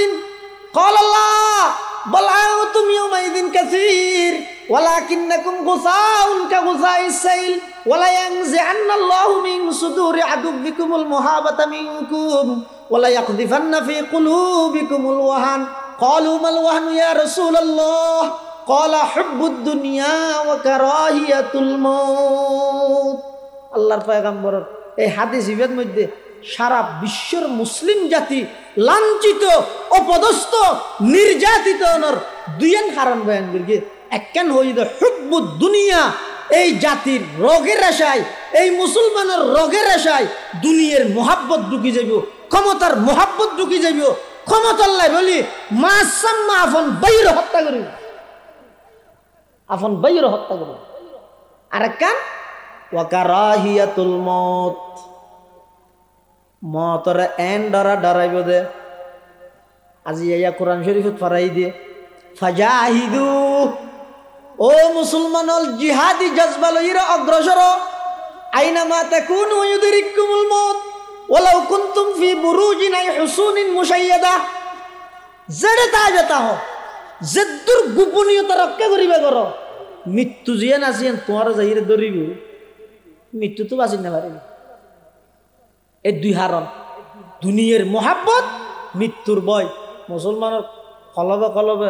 قال الله بل أنتم يومئذ كثير ولكنكم غثاء كغثاء السيل ولا ينزعن الله من صدور عدوكم المهابة منكم ولا يقذفن في قلوبكم الوهن قالوا ما الوهن يا رسول الله قال حب الدنيا وكراهية الموت আল্লাহর পয়গম্বর এই হাদিস ইবাদ মধ্যে সারা বিশ্বের মুসলিম জাতি লাঞ্ছিত অপদস্থ নির্যাতিত দুইয়েন কারণ বয়ান করি একখান হইল হুব্বুদ দুনিয়া এই জাতির রোগের আশায় এই মুসলমানের রোগের আশায় দুনিয়ার মোহাব্বত ঢুকি যাইব ক্ষমতার মোহাব্বত ঢুকি যাইব ক্ষমতার লাই বলি মাসাম্মা আফন বাইর হত্যা করিব আফন বাইর হত্যা করিব আর একখান ওয়াকারাহিয়াতুল মত মতরে এন ডরাইব দে আজি ইয়া কোরআন শরীফত ফরাই দিয়ে ফাজাহিদু ও মুসলমানল জিহাদি জজবা লইরা অগ্রসর আইনামা তাকুনু ইউদরিকুমুল মউত ওয়ালাউ কুনতুম ফি বুরুজিন আই হুসুনিন মুশাইয়াদা জেড়ে তা যেতা হ জেদ্দুর গোপনীয়তা রক্ষা করিবা করো মৃত্যু জিয়ান আসিয়েন তোমার যাইরে ধরিব মৃত্যু তো বাঁচিন না পারিবি এই দুই হারণ দুনিয়ার মোহাব্বত মৃত্যুর ভয় মুসলমানের কলবে কলবে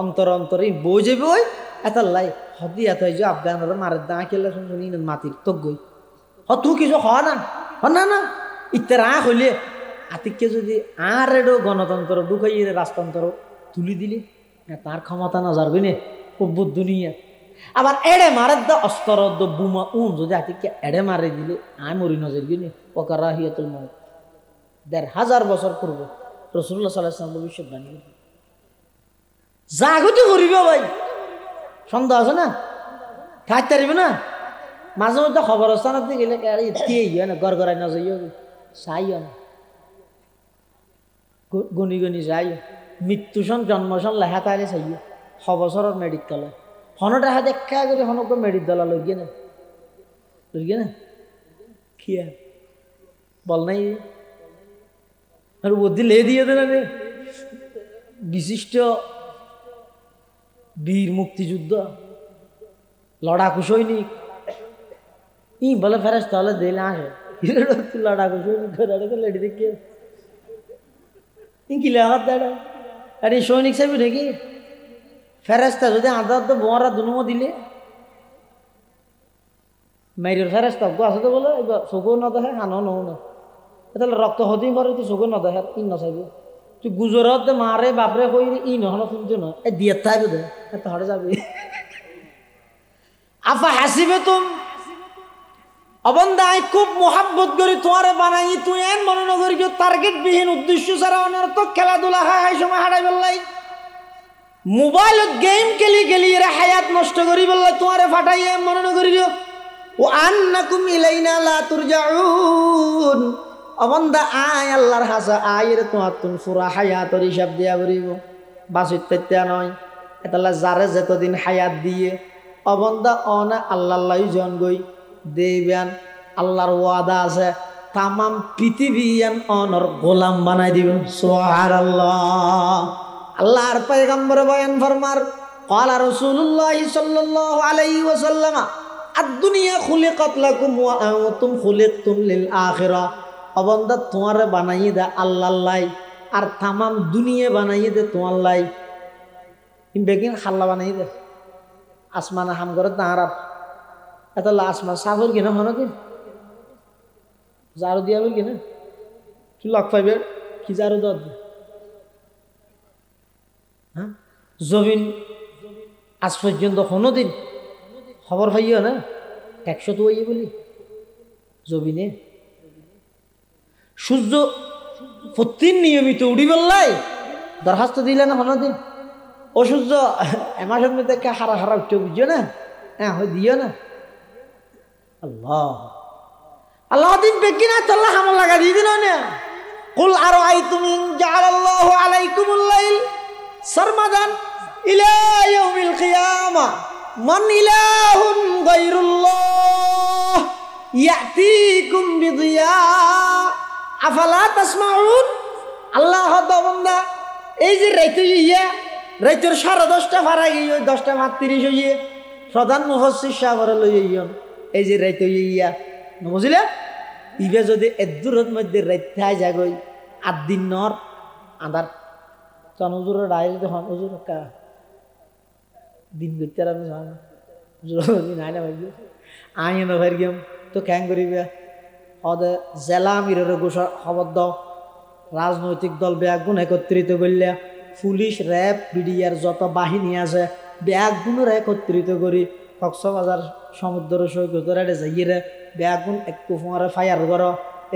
অন্তর অন্তরে বই যাবে ওই এত লাই হদি এত যে আফগানরা মারে দা খেলে শুনি মাটির তো গই তুই কিছু হওয়া না না না ইত্যার আঁক হইলে আতিককে যদি আর এডো গণতন্ত্র ঢুকাই রাজতন্ত্র তুলি দিলি তার ক্ষমতা না যাবি নে কব্বুর দুনিয়া আবার এড়ে মারে দা অস্তর দ বুমা যদি আতিককে এড়ে মারে দিলে আয় মরি নজর গিয়ে ওয়াকারাহিয়াতুল মউত ১৫০০ বছর পূর্বে রাসূলুল্লাহ সাল্লাল্লাহু আলাইহি ওয়াসাল্লাম ভবিষ্যৎবাণী করেছেন জাগতি করিব ভাই সন্দেহ আছে না থাকতে পারিবে না মাঝে মধ্যে খবর স্থানত গেলে ইয়ে না গড় গড়াই না যাইও চাইও না গনি গনি যাইও মৃত্যু সন জন্ম সন লেখা তাইলে চাইও ৬ বছরের মেডিক তলা হন দেখা দেখা করে হনক মেডিক দলা লই গিয়ে না কি বল নাই আর বুদ্ধি লে দিয়ে দেন বিশিষ্ট বীর মুক্তিযুদ্ধ লড়াকু সৈনিক ই বলে ফেরেশতা হলে দিলে আসে লড়াকু সৈনিক লেডি দেখে কি লেখার দাঁড়া আর এই সৈনিক সাহেব নাকি ফেরেশতা যদি আধা আধা বোয়ারা দুনুমো দিলে মাইরের ফেরেশতা গো আছে তো বলে চকু না দেখে হানো নও না তাহলে রক্ত হতেই পারে তুই চকু না দেখে ই নচাইব তুই গুজরাত মারে বাপরে কই ই নহন শুনছো না এ দিয়ে তাই বোধ এত হরে যাবে আফা হাসিবে তুম অবন্দায় খুব মোহাব্বত করি তোমারে বানাই তুই এন মনে নগরি টার্গেট বিহীন উদ্দেশ্য ছাড়া অনর্থক খেলাধুলা হয় সময় হারাই বললাই মোবাইলত গেম খেলি খেলি এরা হায়াত নষ্ট করি বললাই তোমারে ফাটাই মনে নগরি ও আন্নাকুম ইলাইনা লা তুরজাউন অবন্দা আয় আল্লাহর হাসা আয়ের তোমার তুম ফুরা হায়াতর হিসাব দিয়া করিব বাসিত পেত্যা নয় এতালা যারে যতদিন হায়াত দিয়ে অবন্দা অনা আল্লাহ জন গই দেবেন আল্লাহর ওয়াদা আছে তামাম পৃথিবীয়ান অনর গোলাম বানাই দিবেন সুবহানাল্লাহ আল্লাহর পয়গম্বর বয়ান ফরমার ক্বালা রাসূলুল্লাহ সাল্লাল্লাহু আলাইহি ওয়াসাল্লাম আদ-দুনিয়া খুলিকাত লাকুম ওয়া আনতুম খুলিকতুম লিল আখিরাহ অবন্দা তোমারে বানাইয়ে দে আল্লাহর লাই আর তামাম দুনিয়া বানাইয়ে দে তোমার লাই বেগিন খাল্লা বানাইয়ে দে আসমান হাম করে তাহারাত এত আসমান সাফর কিনা মনে কি জারু দিয়া বল কিনা তুই লক পাইবে কি জারু দর হ্যাঁ জমিন আজ পর্যন্ত কোনো দিন খবর পাইও না ১০০ তো ওই বলি জমিনে সূর্য প্রতিদিন নিয়মিত উড়ি বললাই দরখাস্ত দিলে না কোনো দিন ও ও সূর্য এমাসের মধ্যে হারা হারা উঠতে বুঝছো না, হ্যাঁ হয় দিও না। আল্লাহ আল্লাহ দিন বেকি না তোল্লা হামল লাগা দিয়ে দিল না। কুল আরো আই তুমি জাআলাল্লাহু আলাইকুমুল লাইল সারমাদান ইলা ইয়াউমিল কিয়ামা মান ইলাহুন গায়রুল্লাহ ইয়াতিকুম বিদিয়া আফালা তাসমাউন। আল্লাহ বান্দা এই যে রাইতে ইয়া রাইতের 10:30 ফারা গিয়ে 10:35 হইয়ে প্রধান মুফাসসির সাহেবরা লইয়া এই যে রাইতে ইয়া বুঝলে ইবে যদি এদুরের মধ্যে রাইতে যাগই 8 দিন নর আদার তখন হুজুরের রায় যখন হুজুর কা দিন করতে আর নাই না ভাই আইন না ভাই গেম তো ক্যাং করিবে হদে জেলা আমিরের ঘোষণা খবর দাও, রাজনৈতিক দল ব্যাগুন একত্রিত করলে পুলিশ র্যাব বিডিআর যত বাহিনী আছে ব্যাগুনের একত্রিত করি কক্সবাজার সমুদ্র সৈকতের যাইয়ে ব্যাগুন একটু ফোঁয়ারে ফায়ার করো।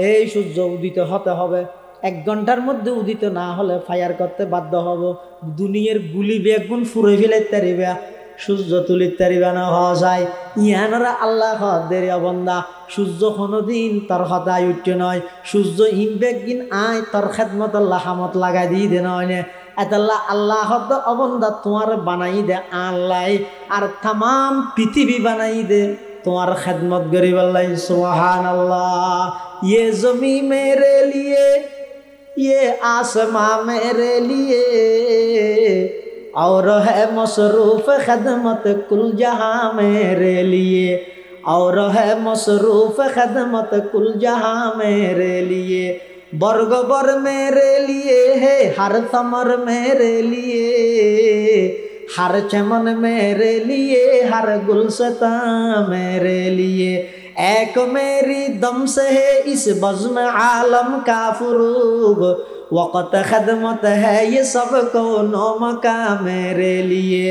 এই সূর্য উদিত হতে হবে, 1 ঘন্টার মধ্যে উদিত না হলে ফায়ার করতে বাধ্য হব। দুনিয়ার গুলি বেগুন ফুরে ফেলে তারিবে, সূর্য তুলিতে তারিবে না হওয়া যায়। ইহানরা আল্লাহ হদের বন্দা সূর্য কোনোদিন তোর হতায় উঠতে নয়, সূর্য ইন বেগিন আয় তোর খেদমত আল্লাহ হামত লাগাই দিয়ে দে নয় নে এতাল্লাহ আল্লাহ হদ অবন্দা তোমার বানাই দে আল্লাহ আর তাম পৃথিবী বানাই দে তোমার খেদমত গরিব আল্লাহ। সুবহানাল্লাহ। ये ज़मीं मेरे लिए ये आसमां मेरे लिए और है मसरूफ़ खदमत कुल जहां मेरे लिए और है मसरूफ़ खदमत कुल जहां मेरे लिए बरग बर मेरे लिए है हर थमर मेरे लिए हर चमन मेरे लिए हर गुलशता मेरे लिए एक मेरी दम से है इस बज़्म आलम का फुरूग वक़्त खदमत है ये सब कौनो मका मेरे लिए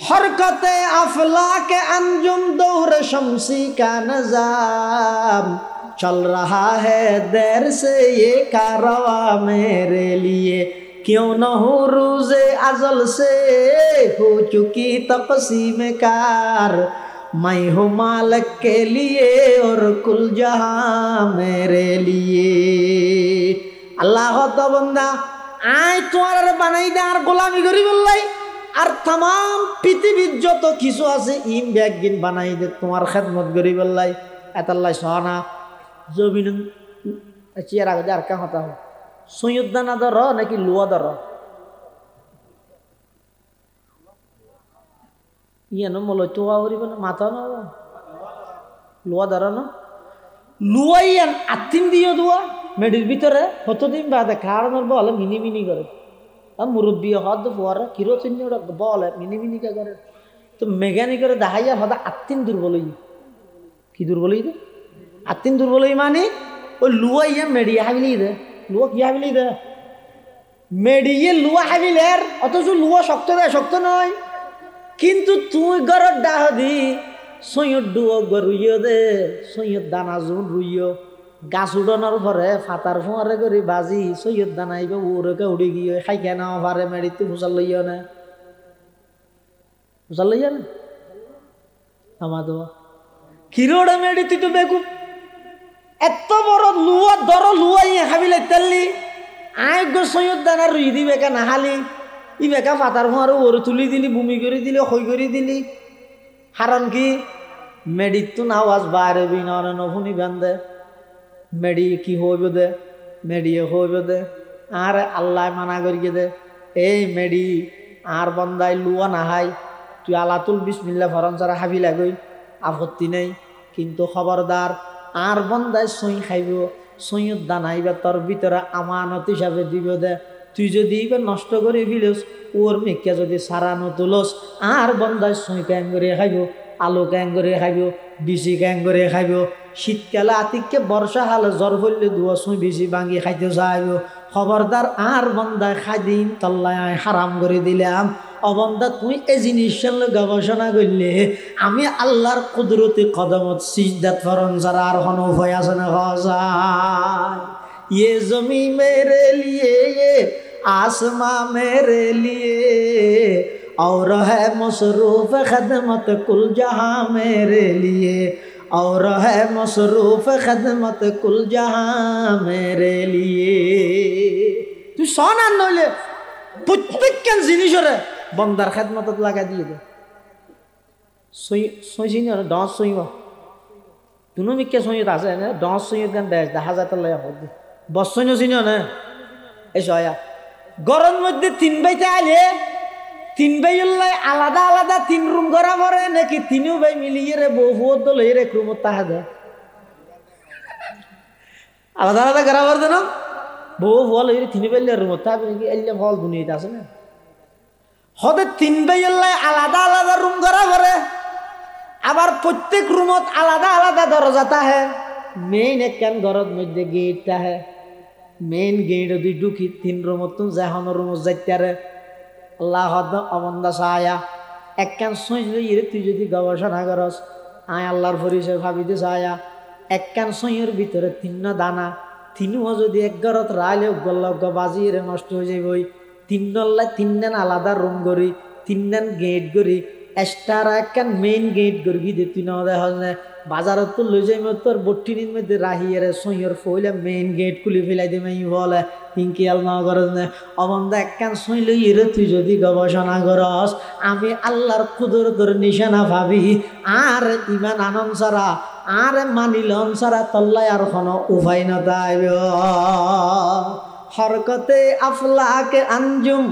हरकत अफलाक अंजुम दौर शम्सी का निज़ाम चल रहा है देर से ये कारवा मेरे लिए क्यों न हो रोज़े अज़ल से हो चुकी तक़सीम कार मैं हूँ मालिक के लिए और कुल जहां मेरे लिए। अल्लाह तो बंदा आय तुम्हारे बनाई दे और गोलामी करी बोलाई और तमाम पृथ्वीर যত কিছু আছে ইম ব্যাগিন বানাই দে তোমার খেদমত করি বললাই এতাল্লাহ সোনা জমিন চেয়ার আগে আর কা হতা হয় সৈয়দানা দর নাকি লুয়া দর ইয়েনো মলো তোয়া করিব না মাথা না লুয়া দর না লুয়াইয়ান আত্মিন দিও দোয়া মেডির ভিতরে কতদিন বাদে কারণের বলে মিনি মিনি করে মুরব্বী হদ ফুয়ারা কিরোচিনি ওরা বলে মিনি মিনি কে করে তো মেকানিকের দেখাইয়া হদা আত্মিন দুর্বল কি দুর্বল দে আত্মিন দুর্বল মানে ওই লুয়াইয়া মেডিয়া হাবিলি দে লুয়া কি হাবিলি দে মেডিয়ে লুয়া হাবিলের অথচ লুয়া শক্ত দেয় শক্ত নয় কিন্তু তুই গরর ডাহ দি সৈয়দ ডুয়ো গরুইয় দে সৈয়দ দানা জুন রুইয় গাছ উড়ানোর পরে ফাতার ফোঁয়ারে করে বাজি সৈয়দ দানা আইবে ওরকে উড়ে গিয়ে খাইকে নাও পারে মেডিতে ভুসাল লইয়া না ভুসাল লইয়া না আমা দোয়া কিরোড়ে মেডি তুই তো বেকুব এত বড় লুয়া দর লুয়াই হাবিলে তেললি আয় গো সৈয়দ দানা রুই দিবে কে না হালি ই বেকা ফাতার ফোঁয়ারে ওরে তুলি দিলি বমি করে দিলি খই করে দিলি হারণ কি মেডিত তো আওয়াজ বাইরে বিনরে নফুনি বান্ধে মেডি কি হইব দে মেডিয়ে হইব দে আর আল্লাহ মানা করিয়ে দে এই মেডি আর বন্দাই লুয়া নাহাই তুই আলাতুল বিসমিল্লাহ ফরন ছাড়া হাবি লাগই আপত্তি নেই কিন্তু খবরদার আর বন্দাই সই খাইব সইয়ত দানাইবা তোর ভিতরে আমানত হিসাবে দিব দে তুই যদি এবার নষ্ট করে ফেলিস ওর মেঘকে যদি সারানো তুলস আর বন্দায় সই ক্যাং করে খাইব আলু ক্যাং করে খাইব বিচি ক্যাং করে খাইব শীতকালে আতিককে বর্ষা হালে জ্বর হইলে দুয়া সই বেশি ভাঙি খাইতে চাইব খবরদার আর বন্দায় খাই দিন তল্লায় হারাম করে দিলাম অবন্দা তুই এই জিনিসের গবেষণা করলে আমি আল্লাহর কুদরতি কদমত সিজদাত ফরন যারা আর কোনো ভয় আছে না যায় ये ज़मीं मेरे लिए ये आसमां मेरे लिए और है मसरूफ खदमत कुल जहां मेरे लिए, और है मसरूफ खदमत कुल जहां मेरे लिए। তুই শোন আর নইলে প্রত্যেকটা জিনিসরে বন্দার খেদমতত লাগা দিয়ে দে। সই না ডস সইব তুনো মিকে সইত আছে না ডস সইত গান দেশ দেখা যায় তার লাগা হদ বসই নছিন না এই সয়া গরম মধ্যে তিন বাইতে আইলে তিন ভাইলাই আলাদা আলাদা তিন রুম করা পরে নাকি তিনও ভাই মিলিয়ে রে বহুত দল এই এক রুমত তাহা দেয় আলাদা আলাদা করা পরে না বউ বল এই তিন ভাইলে রুমত তাহবে নাকি এলে ফল দুনিয়াতে আছে না হদে তিন ভাইলাই আলাদা আলাদা রুম করা পরে আবার প্রত্যেক রুমত আলাদা আলাদা দরজা তাহে মেইন একখান ঘরের মধ্যে গেট তাহে মেইন গেট দুই ঢুকি তিন রুমত তুমি যখন রুমত যাইতারে আল্লাহ অবন্দা সায়া একখান সইলে ইরে তুই যদি গবেষণা করস আয় আল্লাহর পরিচয় ভাবিতে সায়া একখান সইয়ের ভিতরে তিন দানা তিনও যদি এক ঘরত রাইলে গল্লগ বাজিয়ে নষ্ট হয়ে যাবই তিন আলাদা রুম করি তিন গেট করি এক্সট্রা একখান মেইন গেট করবি দে তুই না দেখা যায় বাজারত তো লই যাই তোর বট্টির মধ্যে রাহিয়ে সইয়ের ফইলে মেইন গেট খুলে ফেলাই দিবে বলে পিঙ্কি আল না করস না অবন্ধা একখান সই লই রে তুই যদি গবেষণা করস আমি আল্লাহর কুদরতের নিশানা ভাবি আর ইমান আনন্দ ছাড়া আর মানিলন ছাড়া তল্লায় আর কোনো উপায় না তাইব হরকতে আফলাকে আঞ্জুম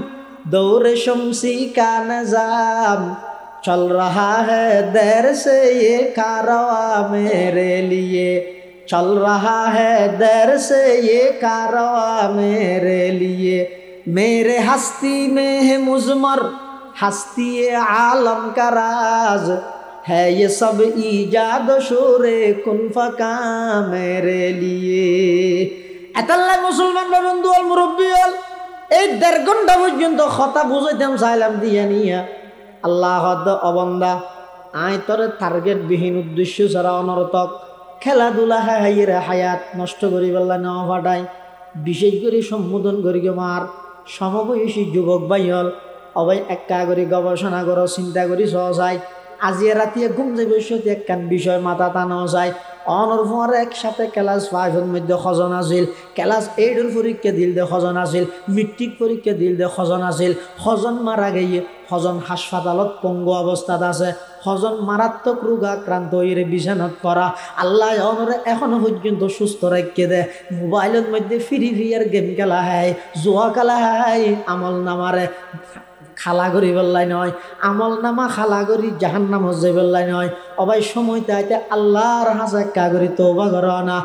দৌড়ে শমসি কা নজাম चल रहा है देर से ये कारवा मेरे लिए, चल रहा है देर से ये कारवा मेरे लिए। मेरे हस्ती में है मुज़मर हस्ती आलम का राज, है ये सब ईजाद शोरे कुन फका मेरे लिए। এতাল্লাহ মুসলমান বন্ধু অল মুরব্বী অল এই 1.5 ঘন্টা পর্যন্ত কথা বুঝাইতাম চাইলাম দিয়া নিয়া আল্লাহ অবন্দা আয় তোর টার্গেট বিহীন উদ্দেশ্য ছাড়া অনর্থক খেলাধুলা হাইয়ের হায়াত নষ্ট করি বললা না ফাটাই বিশেষ করে সম্বোধন করি মার সমবয়সী যুবক ভাই হল অবাই একা করে গবেষণা করো চিন্তা করি সহসাই আজিয়ে রাতিয়ে ঘুম যাবে সত্যি একখান বিষয় মাথা টানো যায় অনর্ভর একসাথে ক্লাস 5 মধ্যে খজন আছিল, ক্লাস 8 পরীক্ষা দিল দে খজন আছিল, মেট্রিক পরীক্ষা দিল দে খজন আছিল। খজন মারা গিয়ে খজন হাসপাতালত পঙ্গু অবস্থাত আছে, খজন মারাত্মক রোগ আক্রান্ত হয়ে বিছানাত করা। আল্লাহ অনরে এখনো পর্যন্ত সুস্থ রেখে দে। মোবাইলের মধ্যে ফ্রি ফায়ার গেম খেলা হয়, জুয়া খেলা হয়, আমল নামারে খালা করি বললাই নয়, আমল নামা খালা করি জাহান্নাম হজে বললাই নয়। অবাই সময় তাইতে আল্লাহর হাসা কাগরি তওবা করো না।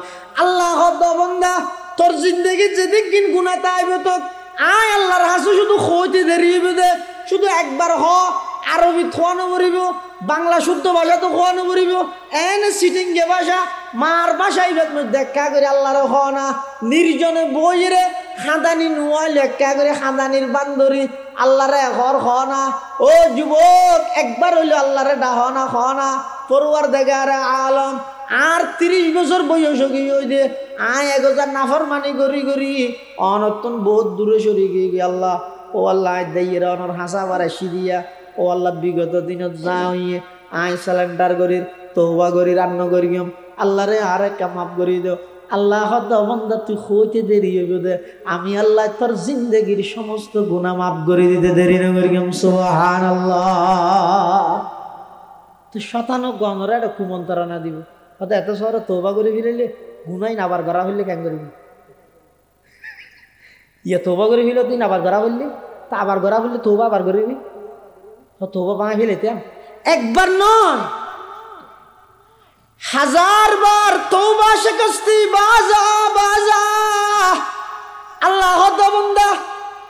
আল্লাহ বন্দা তোর জিন্দগি যেদিন গুনাহ তাইব তো আয় আল্লাহর হাসু শুধু খইতে দেরিবে দে, শুধু একবার হ আরবি খোয়ানো পড়িব, বাংলা শুদ্ধ ভাষা তো খোয়ানো পড়িব, এনে সিটিং গে ভাষা মার ভাষা ইবাদ দেখা করে আল্লাহর হ না। নির্জনে বইরে খাদানি নুয়া লেখা করে খাদানির বান্দরি আল্লাহরে ঘর খ না। ও যুবক একবার হইলো আল্লাহরে ডাহ না খ না। পরওয়ারদিগারে আলম আর 30 বছর বয়স হই দে আয় 1000 নাফরমানি করি করি অনতন বহুত দূরে সরি গিয়ে আল্লাহ ও আল্লাহ দাইয়ের অনর হাসা বারাসি দিয়া ও আল্লাহ বিগত দিনত যা হইয়ে আয় সিলিন্ডার করি তওবা করি রান্না করি আল্লাহরে আরে কামাপ করি দাও। আল্লাহ বন্দা তুই হইতে দেরি হইব দে, আমি আল্লাহ তোর জিন্দগির সমস্ত গুনাহ মাফ করে দিতে দেরি না করি। সুবহানাল্লাহ। তুই শতানো গণরা একটা কুমন্ত্রণা দিব হয়তো এত শহরে তওবা করে ফিরাইলে গুনাই নাবার করা হইলে কেন করবি? ইয়া তওবা করে ফিরলে তুই নাবার করা হইলি তা আবার করা হইলে তওবা আবার করবি, তওবা বাঙাই ফেলেতে একবার নয় 1000 বার তওবা শিকস্তি বাজা বাজা। আল্লাহ বান্দা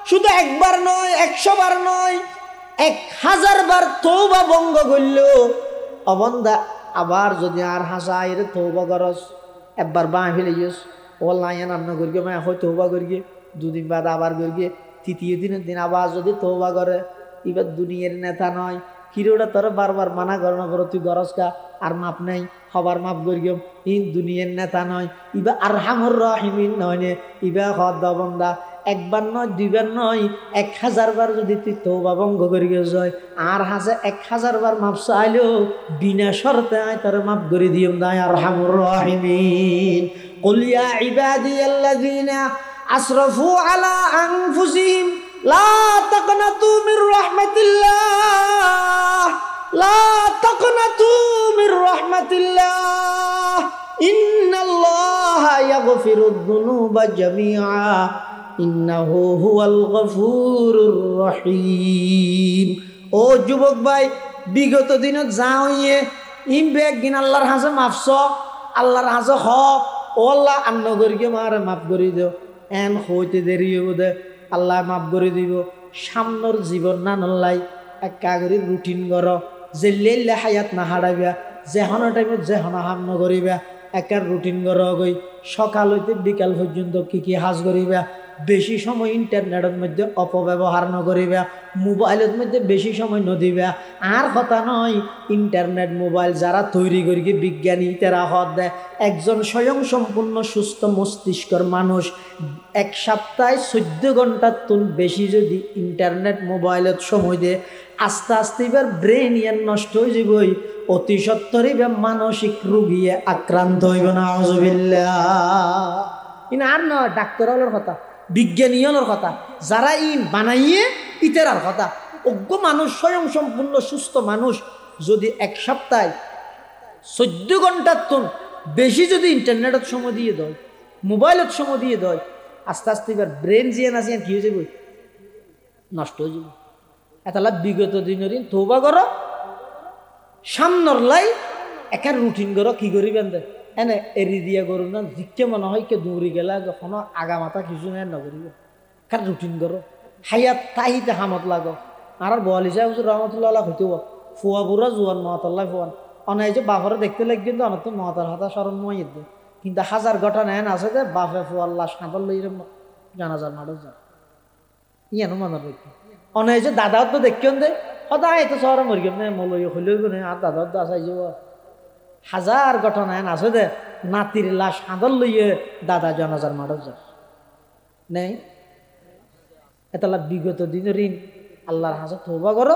শুধু একবার নয় 100 বার নয় 1000 বার তওবা ভঙ্গ করল অবন্দা। আবার যদি আর হাসাইর তওবা করস একবার বাঁ ফেলে যাস ও লাইন রান্না করি মা হয় তওবা করি 2 দিন বাদ আবার করি, তৃতীয় দিনের দিন আবার যদি তওবা করে এবার দুনিয়ার নেতা নয় কিরোটা তোর বারবার মানা করানো করো তুই গরজকা আর মাপ নাই হবার মাপ করিম ইন দুনিয়ার নেতা নয় ইবা আরহামুর রাহিমিন নয় নে ইবা হদ বন্দা একবার নয় দুইবার নয় 1000 বার যদি তুই তওবা ভঙ্গ করি যায় আর হাজে 1000 বার মাফ চাইলেও বিনা শর্তে আয় তার মাফ করে দিম না আরহামুর রাহিমিন কুল ইয়া ইবাদিয়াল্লাযিনা আসরাফু আলা আনফুসিহিম লা তাকনাতু মির রাহমাতিল্লাহ লা তাকনাতু মির রাহমাতিল্লাহ ইন্নাল্লাহা ইয়াগফিরুদ যুনুবা জামিআ ইন্নাহু হুয়াল গফুরুর রহিম। ও যুবক ভাই, বিগত দিনত যা হইয়ে ইমবে একদিন আল্লাহর হাজে মাফছ, আল্লাহর হাজে হ ও আল্লাহ আন্ন করিকে মারে মাফ করে দিও, এন হইতে দেরি হইব দে আল্লাহ মাফ করে দিব। সামনের জীবন না নল্লাই এক কাগরি রুটিন কর, যে লেলে হায়াত না হারাইবা, যেহনা টাইমত যেহনা হাম নকরিবা, একার রুটিন কর গই। সকাল হইতে বিকাল পর্যন্ত কি কি হাজ করিবা, বেশি সময় ইন্টারনেটের মধ্যে অপব্যবহার নকরিবা, মোবাইলের মধ্যে বেশি সময় নদিবা। আর কথা নয় ইন্টারনেট মোবাইল যারা তৈরি করি বিজ্ঞানী তারা হদ দেয় একজন স্বয়ং সম্পূর্ণ সুস্থ মস্তিষ্কর মানুষ 1 সপ্তাহে 14 ঘন্টার তুল বেশি যদি ইন্টারনেট মোবাইলত সময় দেয় আস্তে আস্তে এবার ব্রেন ইয়ার নষ্ট হয়ে যাবই, অতি সত্তর এবার মানসিক রোগিয়ে আক্রান্ত হইব না আউযুবিল্লাহ। ইনা আর নয় ডাক্তার হলোর কথা, বিজ্ঞানী হলোর কথা, যারা ইন বানাইয়ে ইতেরার কথা। অজ্ঞ মানুষ স্বয়ং সম্পূর্ণ সুস্থ মানুষ যদি 1 সপ্তাহে 14 ঘন্টার তুন বেশি যদি ইন্টারনেটের সময় দিয়ে দেয়, মোবাইলের সময় দিয়ে দেয়, আস্তে আস্তে এবার ব্রেন জিয়ান আসিয়ান কি হয়ে যাবে, নষ্ট হয়ে যাবে। এতলা বিগত দিনের তওবা করো, সামনের লাই একার রুটিন করো, কি করিবেন দে এনে এরি দিয়া করুন না, জিকে মনে হয় কে দৌড়ি গেলা কখনো আগা মাথা কিছু নেই নকরিবে, কার রুটিন করো। হায়াত তাহিতে হামত লাগো। আর বলি সাহেব রহমতুল্লাহ হইতে ফুয়া বুড়া জোয়ান মহাতাল্লাহ ফুয়ান অনেক যে বাপরে দেখতে লাগ কিন্তু অনেক তো মহাতার হাতা স্মরণ মহিত দে, কিন্তু হাজার ঘটনা এন আছে যে বাপে ফুয়াল্লাহ সাঁতার লইরে জানাজার মাঠে যায় ইয়ানো মনে রেখে। অনেক যে দাদাও তো দেখিও দে সদায় এত শহরে মরি গেম মলই হইলেও নে আর দাদাও তো আসাই যাব। হাজার ঘটনা এন আছে দে নাতির লাশ সাঁতার লইয়ে দাদা জানাজার মাঠে যায় নেই। এতলা বিগত দিনের ঋণ আল্লাহর হাজত তওবা করো,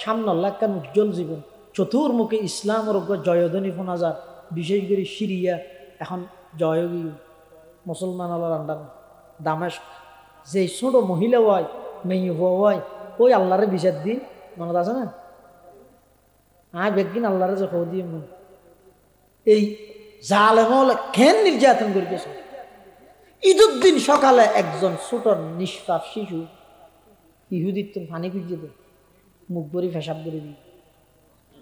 সামনে লাগান উজ্জ্বল জীবন। চতুর্মুখে ইসলামের উপর জয়ধ্বনি শোনা যায়, বিশেষ করে সিরিয়া এখন জয়গী মুসলমান আল্লাহর আন্ডার দামেস্ক যে ছোট মহিলা হয় মেয়ে হওয়া হয় ওই আল্লাহরে বিচার দিন মনত আছে না, বেগিন আল্লাহরে যে খো দিয়ে এই জালেমল কেন নির্যাতন করিতেছে। ঈদের দিন সকালে একজন ছোট নিষ্পাপ শিশু ইহুদির তো পানি খুঁজে দেয়, মুখ ভরি ফেসাব করে দিই।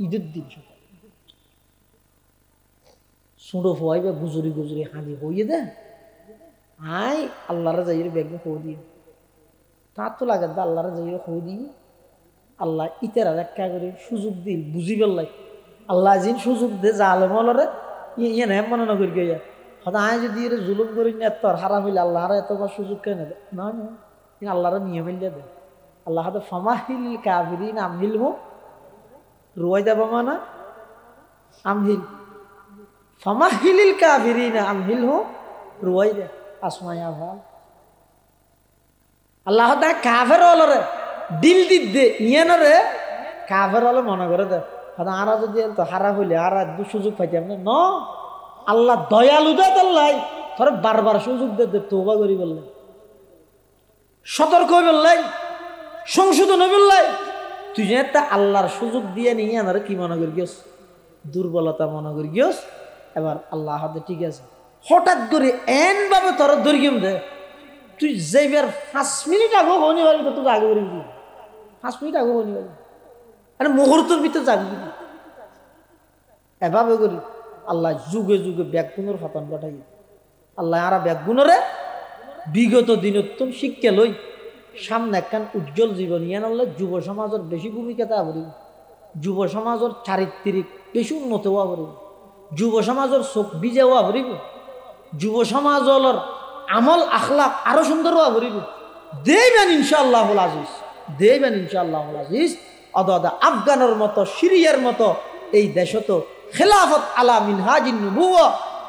ঈদের দিন সকাল ছোটো ফোয়াই বা গুজরি গুজরি হাঁদি হইয়ে দেয়, আয় আল্লাহরে যাইয়ে ব্যাগে খো দিয়ে তার তো লাগে আল্লাহরে যাইয়ে খো দিয়ে আল্লাহ ইতেরা একটা করে সুযোগ দিল বুঝি পেলাই। আল্লাহ যিন সুযোগ দে জালেমলরে ইয়ে নেই মনে না করি গিয়া হয়তো আয় যদি এর জুলুম করি না তোর হারা হইলে আল্লাহরে এতবার সুযোগ কেন দেয় না, আল্লাহরে নিয়ে মিলিয়ে দেয়। আল্লাহ হাতে ফামাহিল কাফিরিন আমহিল হো রুয়াই দেব মানা আমহিল ফামাহিল কাফিরিন আমহিল হো রুয়াই দে আসমায়া ভাল। আল্লাহ তা কাফের হলরে দিল দিত দে ইয়ানরে কাফের হলে মনে করে দে হয়তো আরা যদি তো হারা হইলে আর সুযোগ পাইতাম না ন। আল্লাহ দয়ালু দে তাল্লাই ধরে বারবার সুযোগ দে তওবা করি বললেন, সতর্ক বললেন, সংশোধন বললেন। তুই যে একটা আল্লাহর সুযোগ দিয়ে নিয়ে আনারে কি মনে করি গিয়েছ, দুর্বলতা মনে করি গিয়েছ। এবার আল্লাহ হাতে ঠিক আছে হঠাৎ করে এন ভাবে তোর দৈর্ঘ্য দে তুই যেবার 5 মিনিট আগো হনি পারবি তো তুই আগে করি 5 মিনিট আগো হনি পারবি আরে মুহূর্তের ভিতরে যাবি এভাবে করি। আল্লাহ যুগে যুগে ব্যাগুণের ফতন ঘটাই। আল্লাহ আরা ব্যাগুণরে বিগত দিনত শিক্ষা লই সামনে একখান উজ্জ্বল জীবন ইয়ান আল্লাহ যুব সমাজের বেশি ভূমিকা তা করিব, যুব সমাজের চারিত্রিক বেশি উন্নত হওয়া করিব, যুব সমাজের চোখ বিজে হওয়া করিব, যুব সমাজের আমল আখলাক আরো সুন্দর হওয়া করিব। দেবেন ইনশাআল্লাহুল আজিজ, দেবেন ইনশাআল্লাহুল আজিজ। অদা আফগানের মতো সিরিয়ার মতো এই দেশে তো খেলাফত আলা মিনহাজিন নবুওয়া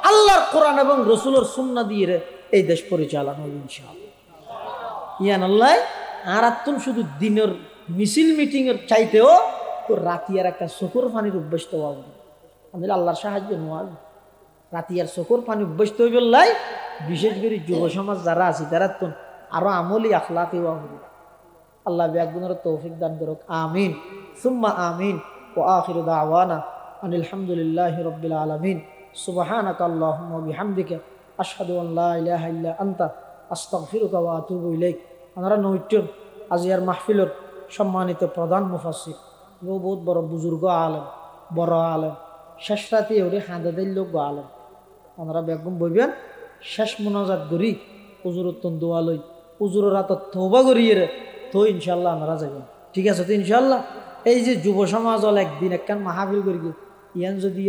আল্লাহর কোরআন এবং রসুলের সুন্নাহ দিয়ে এই দেশ পরিচালনা হবে ইনশাআল্লাহ। ইয়ান আল্লাহ আর আত্মন শুধু দিনের মিছিল মিটিংয়ের চাইতেও তো রাতি আর একটা চকুর পানির অভ্যস্ত হওয়া আমি আল্লাহর সাহায্য নোয়াল রাতি আর চকুর পানি অভ্যস্ত হয়ে বললাই বিশেষ করে যুব সমাজ যারা আছে তারা তো আরো আমলি আখলাকি হওয়া আল্লাহ ব্যাগুনের তৌফিক দান করুক আমিন সুম্মা আমিন ও আখিরু দাওয়ানা আনিল হামদুলিল্লাহি রাব্বিল আলামিন সুবহানাকা আল্লাহুম্মা ওয়া বিহামদিকা আশহাদু আন লা ইলাহা ইল্লা আনতা আস্তাগফিরুকা ওয়া আতুবু ইলাইক। আমরা নৈট্যম আজিয়ার মাহফিলের সম্মানিত প্রধান মুফাসসির ও বহুত বড় বুজুর্গ আলেম বড় আলেম শেষ রাতে ওরে হাঁদাদের লোক আলেম আমরা বেগম বইবেন শেষ মোনাজাত করি হুজুরের তন দোয়া লই হুজুরের রাত তওবা করিয়ে তো ইনশাল্লাহ আমরা যাবেন ঠিক আছে তো ইনশাল্লাহ এই যে যুব সমাজ হল একদিন একখান মাহফিল করি ইয়ান যদি